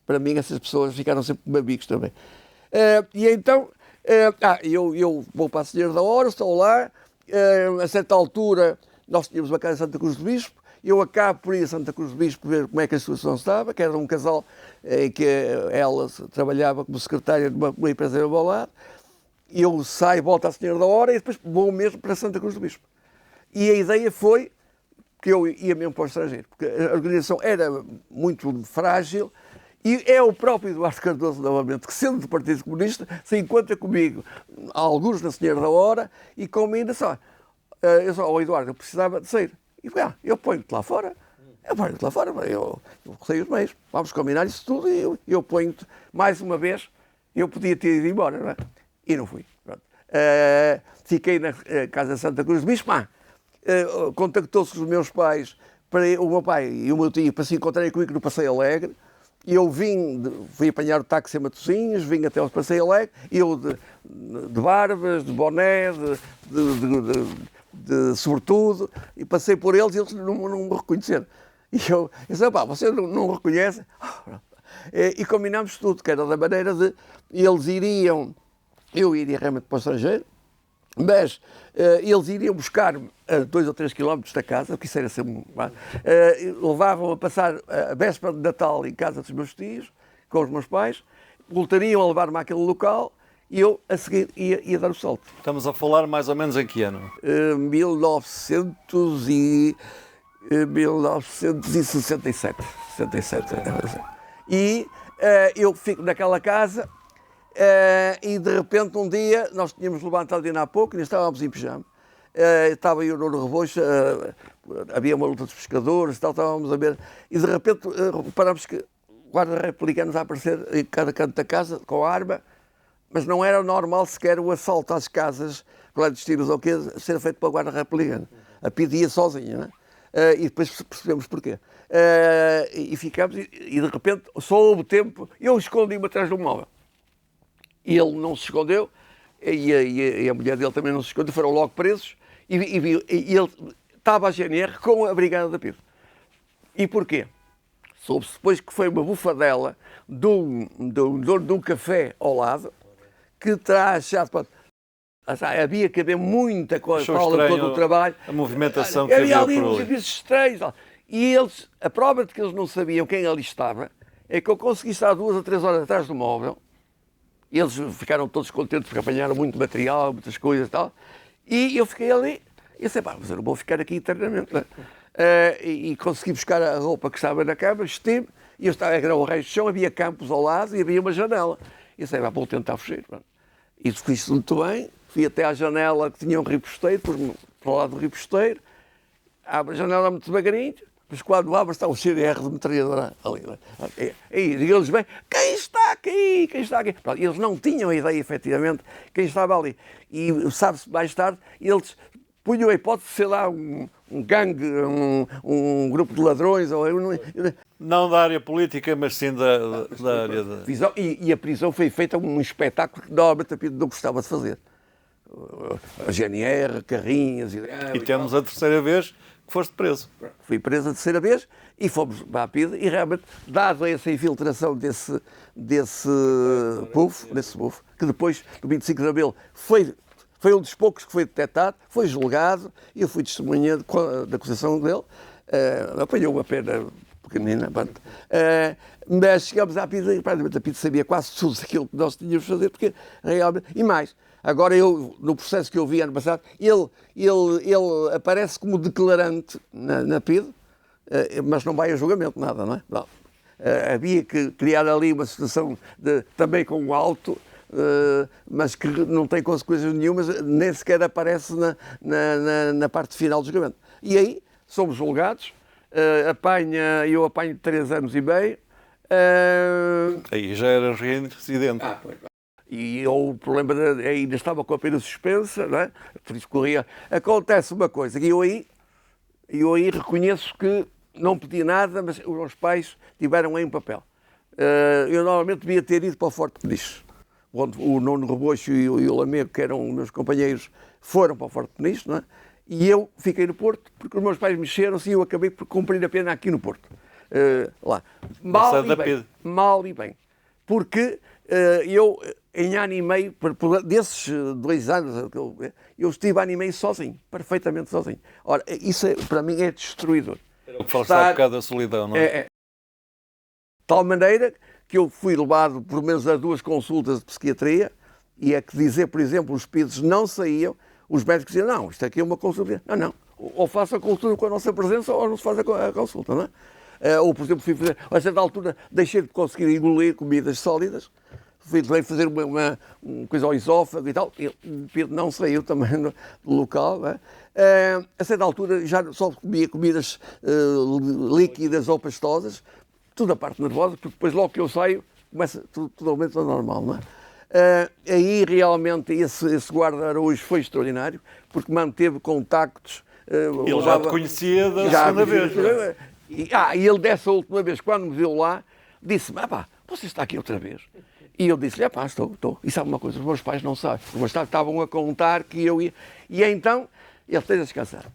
para mim, essas pessoas ficaram sempre como amigos também. E então, eu vou para a Senhora da Hora, estou lá, a certa altura nós tínhamos uma casa em Santa Cruz do Bispo, eu acabo por ir a Santa Cruz do Bispo ver como é que a situação estava, que era um casal em que ela trabalhava como secretária de uma empresa ao lado, e eu saio, volto à Senhora da Hora e depois vou mesmo para Santa Cruz do Bispo. E a ideia foi que eu ia mesmo para o estrangeiro, porque a organização era muito frágil e é o próprio Eduardo Cardoso, novamente, que sendo do Partido Comunista, se encontra comigo, alguns na Senhora da Hora, e combina só. Eu só, Eduardo, eu precisava de sair. E eu ponho-te lá fora. Eu sei os meios. Vamos combinar isso tudo e eu ponho-te mais uma vez. Eu podia ter ido embora, não é? E não fui. Fiquei na Casa Santa Cruz do Bispo. Contactou-se com os meus pais, o meu pai e o meu tio, para se encontrarem comigo no Passeio Alegre. E eu fui apanhar o táxi a Matosinhos, vim até ao Passeio Alegre, eu de barbas, de boné, de sobretudo, e passei por eles e eles não me reconheceram. E eu disse, você não me reconhece? E combinámos tudo, que era da maneira de eu iria realmente para o estrangeiro, mas eles iriam buscar-me a 2 ou 3 quilómetros da casa, porque isso era ser levavam a passar a véspera de Natal em casa dos meus tios, com os meus pais, voltariam a levar-me àquele local e eu, a seguir, ia dar o salto. Estamos a falar mais ou menos em que ano? 1967. E eu fico naquela casa e de repente um dia, nós tínhamos levantado ainda há pouco, ainda estávamos em pijama, estava eu no Rebocho, havia uma luta dos pescadores, estávamos a ver, e de repente reparámos que guardas republicanos a aparecer em cada canto da casa, com a arma, mas não era normal sequer o assalto às casas, clandestinos ou o quê, ser feito pela guarda republicana. A pedia sozinha, não é? E depois percebemos porquê. E ficámos, e de repente, só houve tempo, eu escondi-me atrás de um móvel. E ele não se escondeu, e a mulher dele também não se escondeu, foram logo presos, e ele estava a GNR com a Brigada da PIDE. E porquê? Soube-se depois que foi uma bufadela de um café ao lado, que terá achado... Havia que haver muita coisa para todo o trabalho. A movimentação que havia havia ali uns serviços estranhos. E eles, a prova de que eles não sabiam quem ali estava, é que eu consegui estar 2 ou 3 horas atrás do móvel. E eles ficaram todos contentes porque apanharam muito material, muitas coisas e tal. E eu fiquei ali. E eu disse, mas eu não vou ficar aqui eternamente. E consegui buscar a roupa que estava na cama, vesti-me. E eu estava, era o resto do chão, havia campos ao lado e havia uma janela. E eu disse, vou tentar fugir. E fiz muito bem. Fui até à janela que tinha um riposteiro, para o lado do riposteiro. Abro a janela muito devagarinho. Mas quando abro está o CDR de metralhadora ali. E eles vêm, quem está aqui? Quem está aqui? Pronto, eles não tinham a ideia, efetivamente, quem estava ali. E sabe-se mais tarde, eles punham a hipótese de ser lá um gangue, um grupo de ladrões. Não da área política, mas sim da área da... Prisão. E a prisão foi feita um espetáculo que normalmente a PIDE não gostava de fazer. A GNR, carrinhas... E temos a terceira vez que foste preso. Fui preso a terceira vez e fomos para a PIDE e realmente, dado essa infiltração desse bufo, que depois, no 25 de Abril, foi um dos poucos que foi detectado, foi julgado e eu fui testemunha da acusação dele. Apanhou uma pena pequenina, mas chegamos à PIDE e praticamente a PIDE sabia quase tudo aquilo que nós tínhamos de fazer, porque realmente... E mais... Agora, no processo que eu vi ano passado, ele aparece como declarante na PIDE, mas não vai a julgamento, nada, não é? Não. Havia que criar ali uma situação também com o alto, mas que não tem consequências nenhumas, nem sequer aparece na parte final do julgamento. E aí somos julgados, eu apanho 3 anos e meio. Aí já eras reincidente. E o problema ainda estava com a pena suspensa, não é? Por isso corria. Acontece uma coisa, que eu aí reconheço que não pedi nada, mas os meus pais tiveram aí um papel. Eu normalmente devia ter ido para o Forte Peniche, onde o Nuno Rebocho e o Lamego, que eram meus companheiros, foram para o Forte Peniche, não é? E eu fiquei no Porto, porque os meus pais mexeram-se e eu acabei por cumprir a pena aqui no Porto. Lá. Mal e bem. Porque eu, em ano e meio, desses 2 anos, eu estive ano e meio sozinho, perfeitamente sozinho. Ora, isso para mim é destruidor. Era o que falaste há bocado da solidão, não é? De tal maneira que eu fui levado por menos a 2 consultas de psiquiatria, e é que dizer, por exemplo, os pedidos não saíam, os médicos diziam, não, isto aqui é uma consulta. Não, ou faça a consulta com a nossa presença ou não se faz a consulta, não é? Ou, por exemplo, fui fazer, a certa altura deixei de conseguir engolir comidas sólidas, fui fazer uma coisa ao esófago e tal, e o pedido não saiu também do local, não é? A certa altura já só comia comidas líquidas ou pastosas, tudo a parte nervosa, porque depois logo que eu saio começa tudo aumenta ao normal, não é? Aí realmente esse guarda Araújo foi extraordinário, porque manteve contactos. Ele já te conhecia da segunda vez. E ele dessa última vez, quando me viu lá, disse-me, você está aqui outra vez? E eu disse-lhe, estou. E sabe uma coisa, os meus pais não sabem. Os meus pais estavam a contar que eu ia. E então, ele esteja a descansar.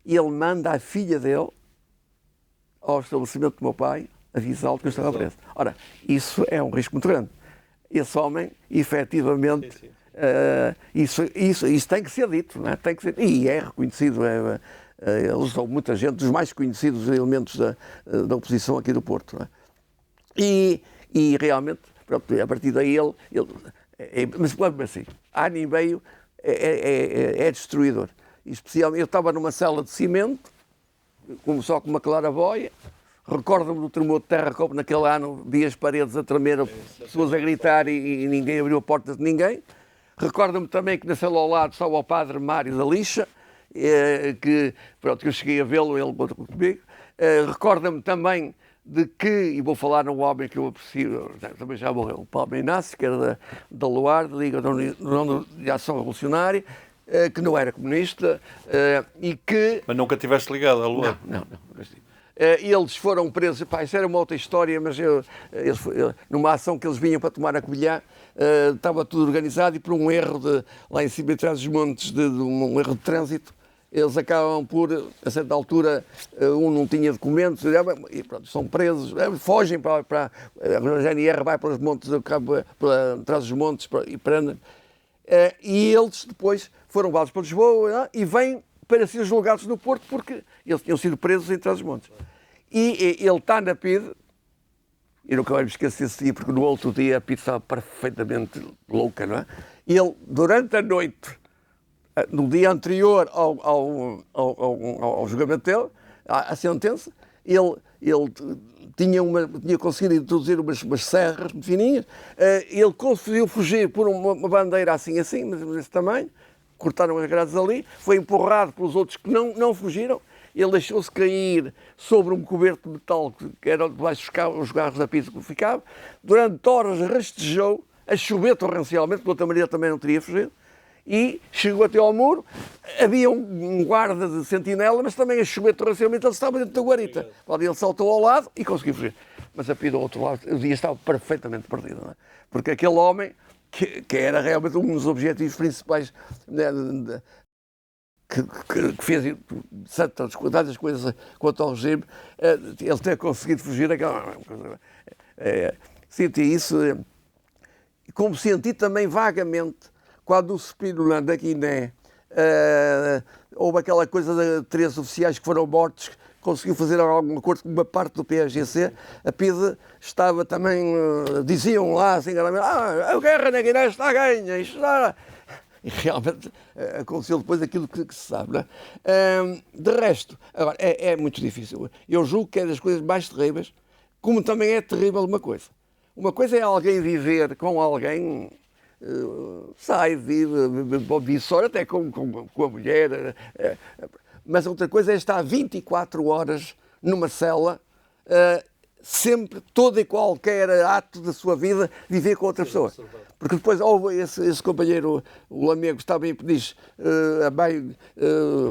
E ele manda a filha dele ao estabelecimento do meu pai, avisá-lo que eu estava preso. Ora, isso é um risco muito grande. Esse homem, efetivamente, isso tem que ser dito, não é? Tem que ser, e é reconhecido. Eles são muita gente, dos mais conhecidos elementos da oposição aqui do Porto. Não é? E realmente, pronto, a partir daí mas assim, ano e meio é destruidor. Especialmente, eu estava numa cela de cimento, só com uma claraboia. Recordo-me do tremor de terra que houve naquele ano, vi as paredes a tremer, pessoas a gritar e ninguém abriu a porta de ninguém. Recordo-me também que na cela ao lado estava o padre Mário da Lixa, que eu cheguei a vê-lo, ele encontrou comigo. Recordo-me também de que, e vou falar num homem que eu aprecio, também já morreu, o Paulo Inácio, que era da Luar, da Liga de Ação Revolucionária, que não era comunista, e que... Mas nunca tiveste ligado à Luar? Não, nunca estive. Eles foram presos, isso era uma outra história, mas numa ação que eles vinham para tomar a Covilhã, estava tudo organizado e por um erro lá em cima, atrás dos montes, um erro de trânsito, eles acabam por, a certa altura, um não tinha documentos, e pronto, são presos, fogem para a GNR, vai para os montes, para trás dos montes e prendem. E eles depois foram levados para Lisboa e vêm para ser julgados no Porto, porque eles tinham sido presos em Trás-os-Montes. E ele está na PIDE, e nunca vai me esquecer desse dia, porque no outro dia a PIDE estava perfeitamente louca, não é? E ele, durante a noite, no dia anterior ao julgamento dele, à sentença, ele tinha conseguido introduzir umas serras muito fininhas, ele conseguiu fugir por uma bandeira assim, mas desse tamanho, cortaram as grades ali, foi empurrado pelos outros que não fugiram, ele deixou-se cair sobre um coberto de metal que era debaixo dos carros da pista que ficava, durante horas rastejou, a chover torrencialmente, de outra maneira também não teria fugido, e chegou até ao muro, havia um guarda de sentinela, mas também a chover torrencialmente, ele estava dentro da guarita. Ele saltou ao lado e conseguiu fugir. Mas a pista ao outro lado, o dia estava perfeitamente perdido, não é? Porque aquele homem, que era realmente um dos objetivos principais, né, que fez tantas coisas quanto ao regime, ele ter conseguido fugir aquela coisa. Senti isso, como senti também vagamente quando o Spínola da Guiné houve aquela coisa de 3 oficiais que foram mortos, conseguiu fazer algum acordo com uma parte do PSGC, a PIDE estava também, diziam lá assim, a guerra na Guiné está a ganha, isto está... E realmente aconteceu depois aquilo que se sabe, não é? De resto, agora, é muito difícil. Eu julgo que é das coisas mais terríveis, como também é terrível uma coisa. Uma coisa é alguém viver com alguém sai, vive só, até com a mulher. Mas outra coisa é estar 24 horas numa cela, sempre, todo e qualquer ato da sua vida, viver com outra pessoa. Porque depois houve esse companheiro, o Lamego, estava em Peniche, a mãe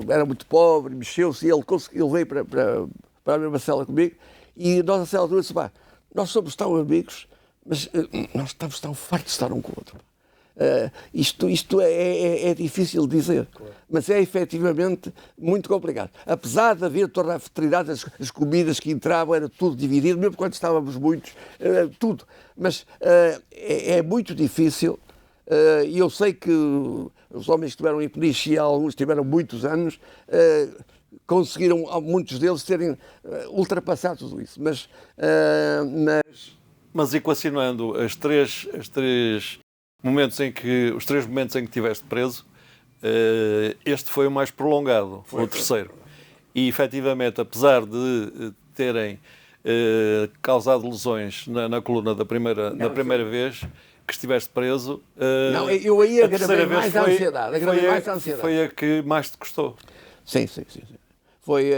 era muito pobre, mexeu-se, e ele veio para a mesma cela comigo, e nós, a cela altura, disse, pá, nós somos tão amigos, mas nós estamos tão fartos de estar um com o outro. Isto é difícil de dizer, mas é efetivamente muito complicado. Apesar de haver toda a afetilidade, as comidas que entravam, era tudo dividido, mesmo quando estávamos muitos, tudo. Mas é muito difícil, e eu sei que os homens que estiveram em Peniche, e alguns tiveram muitos anos, conseguiram, muitos deles, terem ultrapassado tudo isso. Mas equacionando os três momentos em que estiveste preso, este foi o mais prolongado, foi o terceiro. E, efetivamente, apesar de terem causado lesões na coluna da primeira vez que estiveste preso, não, eu aí agravei mais a ansiedade. Foi a que mais te custou. Sim. Foi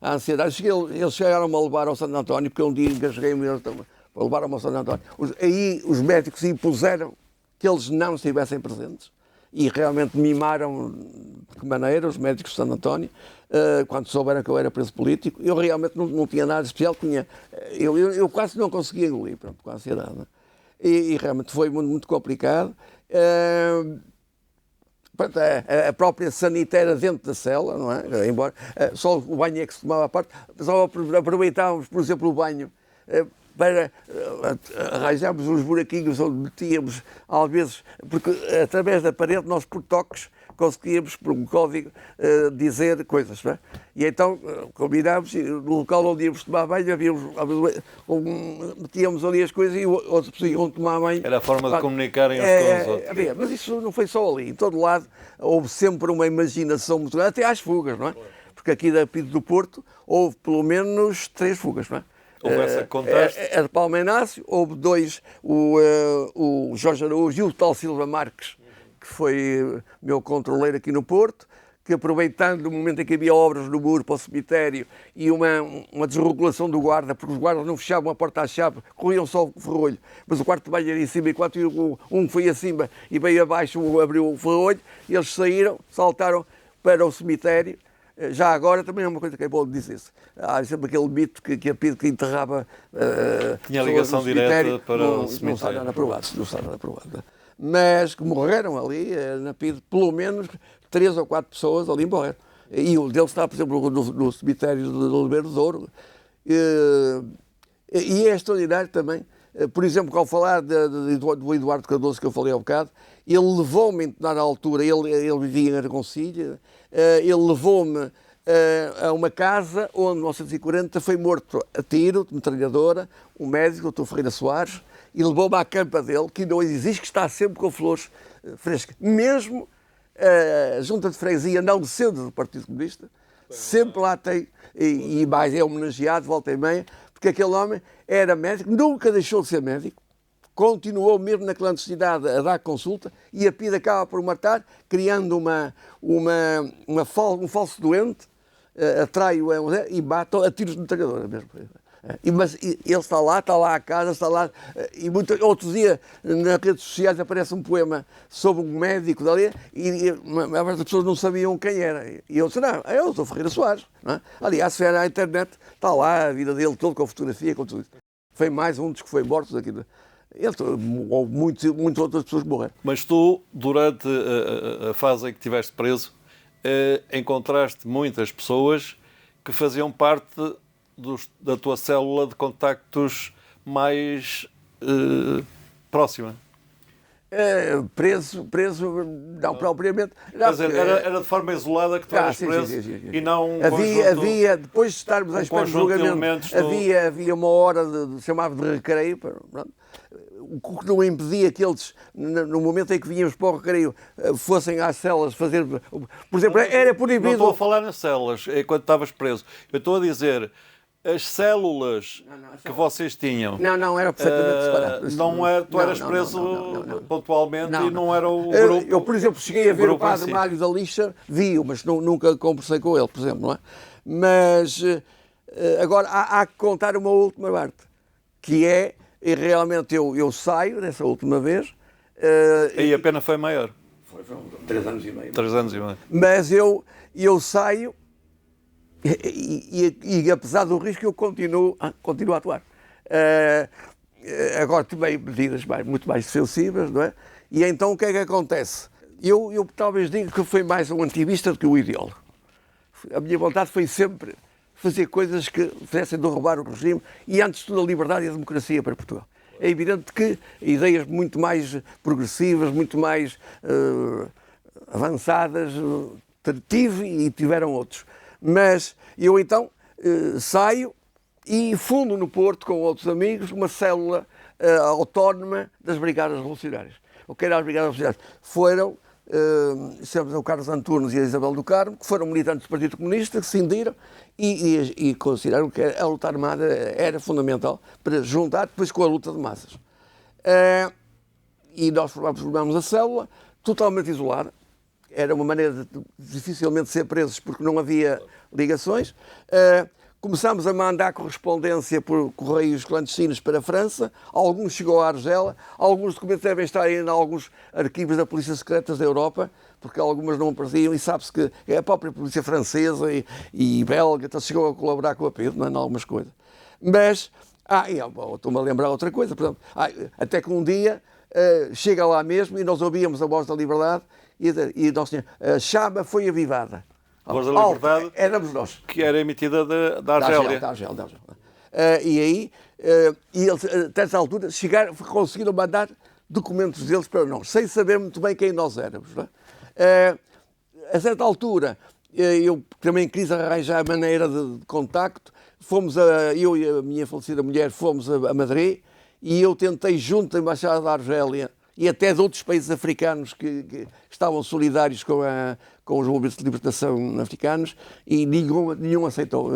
a ansiedade. Eles chegaram-me a levar ao Santo António, porque um dia engasguei-me para levar ao Santo António. Aí os médicos impuseram que eles não estivessem presentes e realmente mimaram de que maneira os médicos de Santo António, quando souberam que eu era preso político. Eu realmente não tinha nada especial, eu quase não conseguia engolir, pronto, com a ansiedade. Né? E realmente foi muito, muito complicado. A própria sanitéria dentro da cela, não é? Embora só o banho é que se tomava a parte, só aproveitávamos, por exemplo, o banho para arranjarmos uns buraquinhos onde metíamos, às vezes, porque através da parede nós, por toques, conseguíamos, por um código, dizer coisas. Não é? E então combinámos, no local onde íamos tomar banho, metíamos ali as coisas e outras pessoas iam tomar banho. Era a forma de comunicarem uns com os outros. Mas isso não foi só ali. Em todo lado houve sempre uma imaginação muito grande, até às fugas, não é? Porque aqui da Pido do Porto houve pelo menos 3 fugas, não é? Houve essa que contaste? A de Palma Inácio, houve 2, o Jorge Araújo e o tal Silva Marques, que foi meu controleiro aqui no Porto, que aproveitando o momento em que havia obras no muro para o cemitério e uma desregulação do guarda, porque os guardas não fechavam a porta à chave, corriam só o ferrolho, mas o quarto de banho era em cima, enquanto um foi acima e veio abaixo, abriu o ferrolho, e eles saíram, saltaram para o cemitério. Já agora também é uma coisa que é bom dizer-se. Há sempre aquele mito que a PIDE que enterrava tinha ligação direta para o cemitério. Não está nada aprovado. Mas que morreram ali na PIDE, pelo menos 3 ou 4 pessoas ali morreram. E um deles está, por exemplo, no cemitério de Oliveira de Douro. E é extraordinário também. Por exemplo, ao falar do Eduardo Cardoso, que eu falei há bocado, ele levou-me a entonar à altura, ele vivia em Argoncilha, ele levou-me a uma casa onde, em 1940, foi morto a tiro, de metralhadora, um médico, o Dr. Ferreira Soares, e levou-me à campa dele, que não existe, que está sempre com flores frescas. Mesmo a Junta de Freguesia, não sendo do Partido Comunista, sempre lá tem, e mais é homenageado, volta e meia, porque aquele homem era médico, nunca deixou de ser médico, continuou mesmo na clandestinidade a dar consulta, e a PIDE acaba por o matar, criando um falso doente, atrai-o e mata a tiros de metralhadora mesmo. Mas ele está lá a casa, está lá, e outro dia nas redes sociais aparece um poema sobre um médico dali, e as pessoas não sabiam quem era. E eu disse, não, é o Dr. Ferreira Soares. Não é? Aliás, se era na internet, está lá a vida dele toda, com fotografia, com tudo isso. Foi mais um dos que foi morto daqui. Houve muitas outras pessoas que morreram. Mas tu, durante a fase em que estiveste preso, encontraste muitas pessoas que faziam parte da tua célula de contactos mais próxima. Preso, não propriamente. Quer dizer, era de forma isolada que tu eras preso, sim. E não havia, depois de estarmos à espera do julgamento, havia uma hora chamava de recreio, pronto, o que não impedia que eles, no momento em que vínhamos para o recreio, fossem às celas fazer... Por exemplo, era proibido... Não estou a falar nas celas, enquanto estavas preso. Eu estou a dizer, as células que vocês tinham... Não, era perfeitamente separado. Tu eras preso pontualmente e não era o grupo... Eu, por exemplo, cheguei a ver o padre Mário da Lixa, vi-o, mas nunca conversei com ele, por exemplo, não é? Mas agora há que contar uma última parte, que é, e realmente eu saio dessa última vez... E a pena foi maior. Foram 3 anos e meio. 3 anos e meio. Mas eu saio e apesar do risco eu continuo a atuar. Agora tomei medidas muito mais defensivas, não é? E então o que é que acontece? Eu talvez diga que fui mais um ativista do que um ideólogo. A minha vontade foi sempre fazer coisas que fizessem derrubar o regime e, antes de tudo, a liberdade e a democracia para Portugal. É evidente que ideias muito mais progressivas, muito mais avançadas, tive e tiveram outros. Mas eu então saio e fundo no Porto com outros amigos uma célula autónoma das Brigadas Revolucionárias. O que eram as Brigadas Revolucionárias? Foram o Carlos Antunes e a Isabel do Carmo, que foram militantes do Partido Comunista, que se cindiram e consideraram que a luta armada era fundamental para juntar depois com a luta de massas. E nós formámos a célula totalmente isolada. Era uma maneira de dificilmente ser presos porque não havia ligações. Começámos a mandar correspondência por correios clandestinos para a França. Alguns chegou à Argélia. Alguns documentos devem estar em alguns arquivos da Polícia Secretas da Europa, porque algumas não apareciam. E sabe-se que a própria Polícia Francesa e belga então, chegou a colaborar com a Pedro, não é, em algumas coisas. Mas, estou-me a lembrar outra coisa. Portanto, até que um dia chega lá mesmo e nós ouvíamos a voz da liberdade e nós tínhamos, a chama foi avivada. A Voz da Liberdade, éramos nós. Que era emitida da Argélia. Da Argélia. E aí, eles, até essa altura, conseguiram mandar documentos deles para nós, sem saber muito bem quem nós éramos. Não é? A certa altura, eu também quis arranjar a maneira de contacto. Eu e a minha falecida mulher fomos a Madrid e eu tentei, junto da Embaixada da Argélia e até de outros países africanos que estavam solidários com os movimentos de libertação africanos, e nenhum aceitou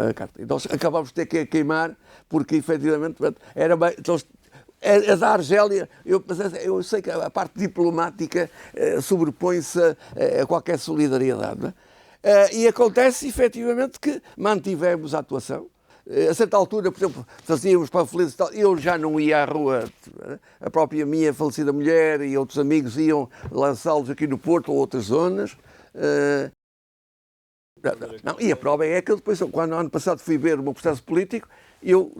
a carta. Então acabámos de ter que queimar, porque efetivamente era a da Argélia, eu sei que a parte diplomática sobrepõe-se a qualquer solidariedade. Não é? E acontece efetivamente que mantivemos a atuação. A certa altura, por exemplo, fazíamos panfletos e tal, eu já não ia à rua, a própria minha falecida mulher e outros amigos iam lançá-los aqui no Porto ou outras zonas. E a prova é que depois, quando ano passado fui ver o meu processo político, eu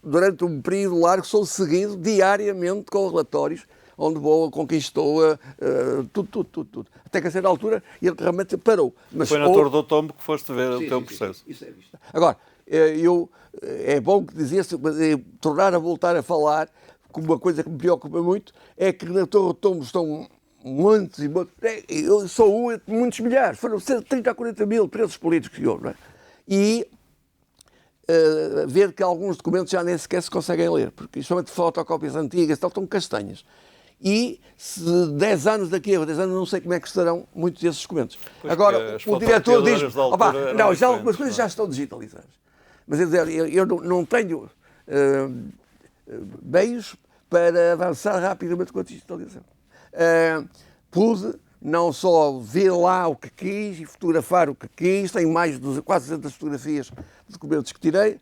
durante um período largo, sou seguido diariamente com relatórios onde vou, conquistou tudo. Até que a certa altura ele realmente parou. Mas foi na Torre do Tombo que foste ver o teu processo. Isso é visto. Agora, é bom que dizia-se, tornar a voltar a falar, com uma coisa que me preocupa muito, é que na Torre do Tombo estão muitos e muitos, eu sou um entre muitos milhares, foram 30 a 40 mil presos políticos que houve, não é? E ver que alguns documentos já nem sequer se conseguem ler, porque somente fotocópias antigas estão castanhas. E se 10 anos daqui a 10 anos não sei como é que estarão muitos desses documentos. Pois agora, o diretor diz, já algumas coisas já estão digitalizadas. Mas eu não tenho meios para avançar rapidamente com a digitalização. Pude não só ver lá o que quis e fotografar o que quis, tenho mais de quase 200 fotografias de documentos que tirei.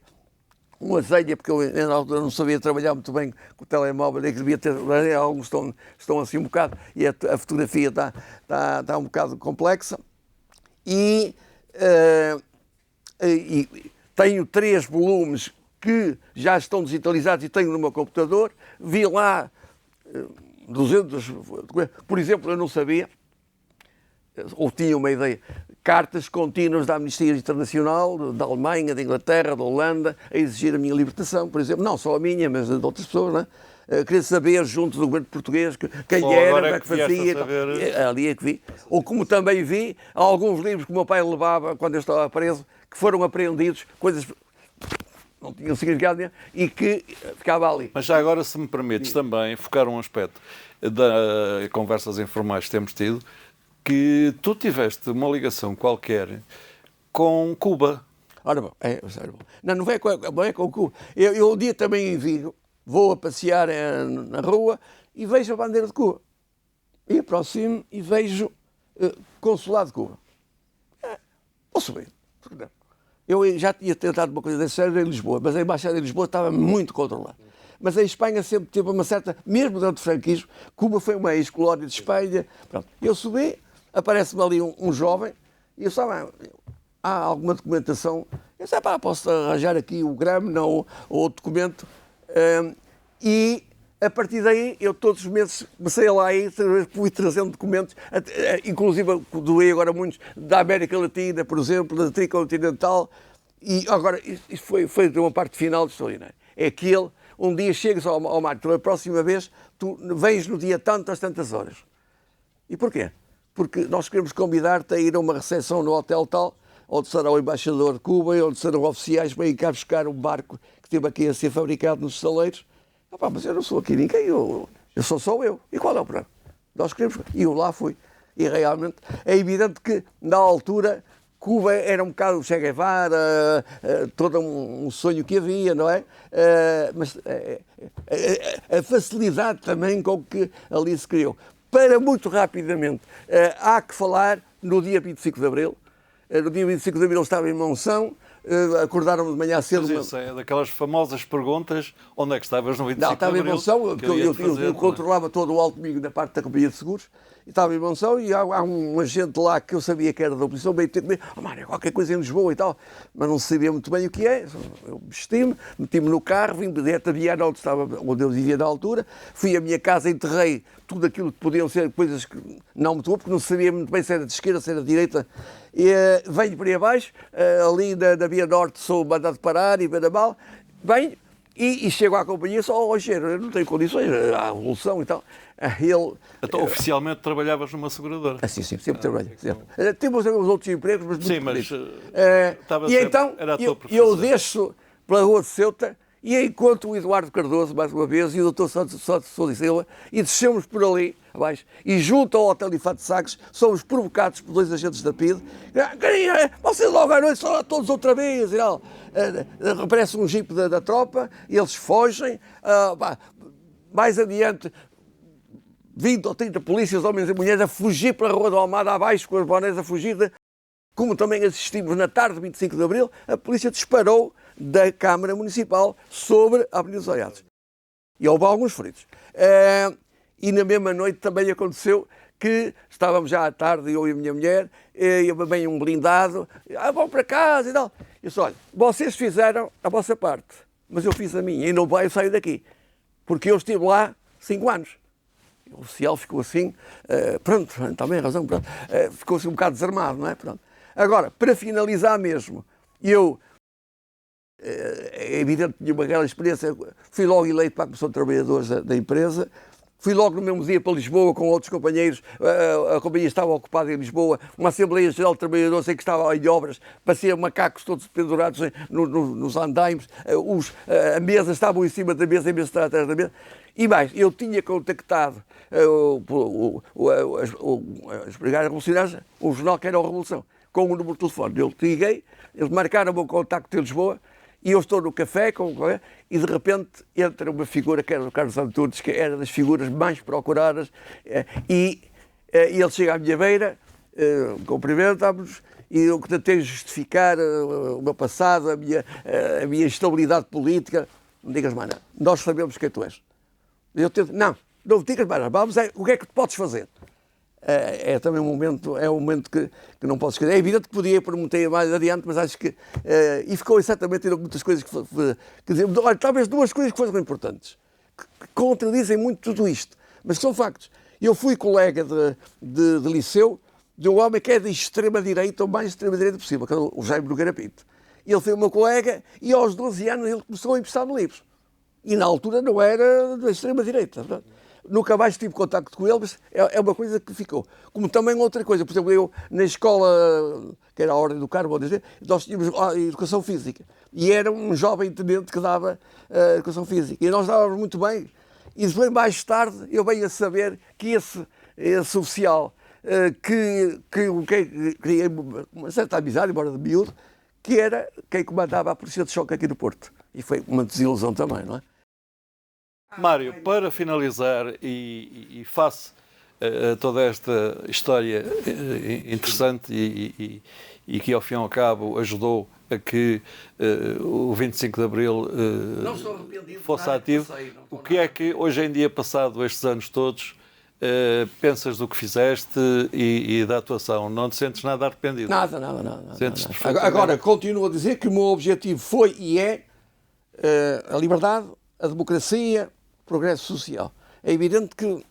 Uma senha, porque eu não sabia trabalhar muito bem com o telemóvel, e que devia ter, alguns estão assim um bocado, e a fotografia está um bocado complexa. E tenho 3 volumes que já estão digitalizados e tenho no meu computador. Vi lá 200, por exemplo, eu não sabia, ou tinha uma ideia, cartas contínuas da Amnistia Internacional, da Alemanha, da Inglaterra, da Holanda, a exigir a minha libertação, por exemplo. Não só a minha, mas de outras pessoas, não é? Queria saber, junto do governo português, quem era, como é que fazia. Ali é que vi. Ou como também vi alguns livros que o meu pai levava quando eu estava preso, que foram apreendidos, coisas não tinham significado nenhum, e que ficava ali. Mas já agora, se me permites também focar um aspecto das conversas informais que temos tido, que tu tiveste uma ligação qualquer com Cuba. Ora bom, não é com Cuba. Eu um dia também em Vigo, vou a passear na rua e vejo a bandeira de Cuba. E aproximo e vejo Consulado de Cuba. Posso ver, por que não? Eu já tinha tentado uma coisa dessa em Lisboa, mas a Embaixada de Lisboa estava muito controlada. Mas a Espanha sempre teve uma certa, mesmo dentro do franquismo, Cuba foi uma ex-colónia de Espanha. Pronto. Eu subi, aparece-me ali um jovem, e eu estava, há alguma documentação? Eu disse, posso arranjar aqui o grama ou outro documento. E a partir daí, eu todos os meses comecei a lá ir, fui trazendo documentos, inclusive doei agora muitos da América Latina, por exemplo, da Tricontinental, e agora, isto foi de uma parte final extraordinária. É que um dia chegas ao Marco, a próxima vez, tu vens no dia tanto, às tantas horas. E porquê? Porque nós queremos convidar-te a ir a uma recepção no hotel tal, onde será o embaixador de Cuba, onde serão oficiais para ir cá buscar um barco que esteve aqui a ser fabricado nos estaleiros. Mas eu não sou aqui ninguém, eu sou só eu. E qual é o problema? Nós queremos. E eu lá fui. E realmente é evidente que, na altura, Cuba era um bocado o Che Guevara, todo um sonho que havia, não é? Mas a facilidade também com que ali se criou. Para muito rapidamente, há que falar no dia 25 de Abril. No dia 25 de Abril estava em Monção. Acordaram de manhã cedo. Mas isso é daquelas famosas perguntas: onde é que estavas no 25 de Abril? Não, estava em Monção, eu controlava todo o alto comigo na parte da Companhia de Seguros, e estava em Monção, e há um agente lá que eu sabia que era da oposição, veio ter comigo, Mário, qualquer coisa em Lisboa e tal, mas não sabia muito bem o que é. Eu vesti-me, meti-me no carro, vim direto a Viana, onde eu vivia na altura, fui à minha casa, enterrei tudo aquilo que podiam ser coisas que não me tocou, porque não sabia muito bem se era de esquerda, se era de direita. E venho por aí abaixo, ali na Via Norte sou mandado parar e ver a mal, venho e chego à companhia só hoje, eu não tenho condições, há revolução e tal. Então, oficialmente trabalhavas numa seguradora? Sim, sempre trabalhei. Tive os outros empregos, mas muito mas e então eu desço pela Rua de Ceuta e encontro o Eduardo Cardoso, mais uma vez, e o Dr. Santos Sousa e Silva, e descemos por ali abaixo, e junto ao Hotel Infante Sagres, somos provocados por dois agentes da PIDE. Vocês logo à noite estão lá todos outra vez, e tal. Aparece um jipe da tropa, e eles fogem. Mais adiante, 20 ou 30 polícias, homens e mulheres, a fugir pela Rua do Almada abaixo, com as bonés a fugir. Como também assistimos na tarde de 25 de Abril, a polícia disparou da Câmara Municipal sobre a Avenida dos Aliados. E houve alguns feridos. E na mesma noite também aconteceu que estávamos já à tarde, eu e a minha mulher, e bem um blindado, vão para casa e tal. Eu disse, olha, vocês fizeram a vossa parte, mas eu fiz a minha, e não vai eu sair daqui, porque eu estive lá 5 anos. O oficial ficou assim, pronto, também razão, pronto, ficou assim um bocado desarmado, não é? Pronto. Agora, para finalizar mesmo, é evidente que tinha uma grande experiência, fui logo eleito para a Comissão de Trabalhadores da empresa, fui logo no mesmo dia para Lisboa com outros companheiros, a companhia estava ocupada em Lisboa, uma Assembleia Geral de Trabalhadores em que estava em obras, parecia macacos todos pendurados nos andaimes, a mesa estavam em cima da mesa, em vez de estar atrás da mesa. E mais, eu tinha contactado as Brigadas Revolucionárias, um jornal que era a Revolução, com o número de telefone. Eu liguei, eles marcaram o meu contacto em Lisboa, e eu estou no café, e de repente entra uma figura que era o Carlos Antunes, que era das figuras mais procuradas, e ele chega à minha beira, cumprimentamos, e eu tentei justificar o meu passado, a minha instabilidade política. Não digas mais nada, nós sabemos quem tu és. Eu tento, não digas mais nada, vamos, o que é que tu podes fazer? É também um momento que não posso esquecer. É evidente que podia prometer mais adiante, mas acho que... e ficou exatamente em muitas coisas que dizer, olha, talvez 2 coisas que foram importantes, que contradizem muito tudo isto, mas que são factos. Eu fui colega de liceu de um homem que é de extrema-direita, ou mais extrema-direita possível, que é o Jaime Nogueira Pinto. Ele foi o meu colega e aos 12 anos ele começou a emprestar-me livros. E na altura não era da extrema-direita, verdade? Nunca mais tive contacto com ele, mas é uma coisa que ficou. Como também outra coisa, por exemplo, eu na escola, que era a Ordem do Carmo, nós tínhamos a Educação Física. E era um jovem tenente que dava Educação Física. E nós dávamos muito bem. E depois, mais tarde, eu venho a saber que esse oficial, que criei uma certa amizade, embora de miúdo, que era quem comandava a polícia de choque aqui no Porto. E foi uma desilusão também, não é? Mário, para finalizar e face a toda esta história interessante e que ao fim e ao cabo ajudou a que o 25 de Abril fosse ativo, o que é que hoje em dia, passado estes anos todos, pensas do que fizeste e da atuação? Não te sentes nada arrependido? Nada. Agora, continuo a dizer que o meu objetivo foi e é a liberdade, a democracia, o progresso social. É evidente que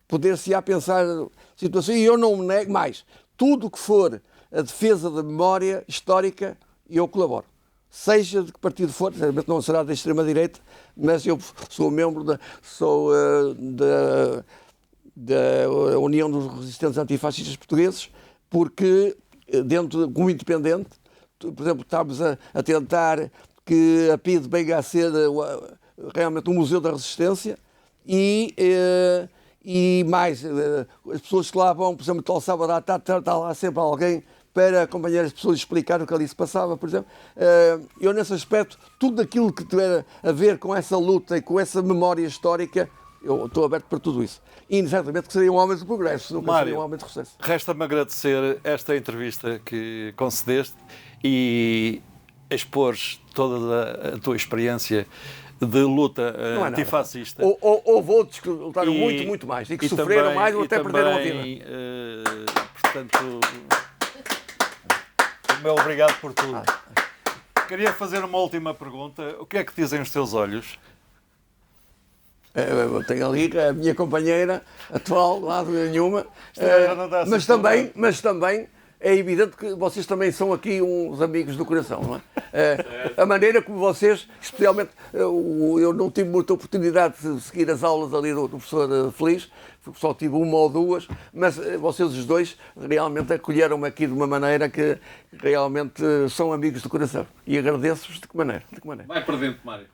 poder-se-á pensar situações, e eu não me nego mais. Tudo o que for a defesa da memória histórica, eu colaboro. Seja de que partido for, certamente não será da extrema-direita, mas eu sou membro da União dos Resistentes Antifascistas Portugueses, porque, como independente, por exemplo, estamos a tentar que a PIDE venha a ser realmente um museu da resistência e mais, as pessoas que lá vão, por exemplo, ao sábado à tarde, está lá sempre alguém para acompanhar as pessoas e explicar o que ali se passava, por exemplo. Eu, nesse aspecto, tudo aquilo que tiver a ver com essa luta e com essa memória histórica, eu estou aberto para tudo isso. E, certamente, que seria um homem de progresso, nunca seria um homem de sucesso. Resta-me agradecer esta entrevista que concedeste e expores toda a tua experiência de luta antifascista. Houve outros que lutaram muito mais e que sofreram também, mais ou até perderam a vida. Portanto, meu obrigado por tudo. Queria fazer uma última pergunta. O que é que dizem os teus olhos? Eu tenho ali a minha companheira atual, lá de nenhuma, mas também é evidente que vocês também são aqui uns amigos do coração, não é? A maneira como vocês, especialmente, eu não tive muita oportunidade de seguir as aulas ali do professor Feliz, só tive uma ou duas, mas vocês os dois realmente acolheram-me aqui de uma maneira que realmente são amigos do coração. E agradeço-vos de que maneira? Vai para dentro, Mário.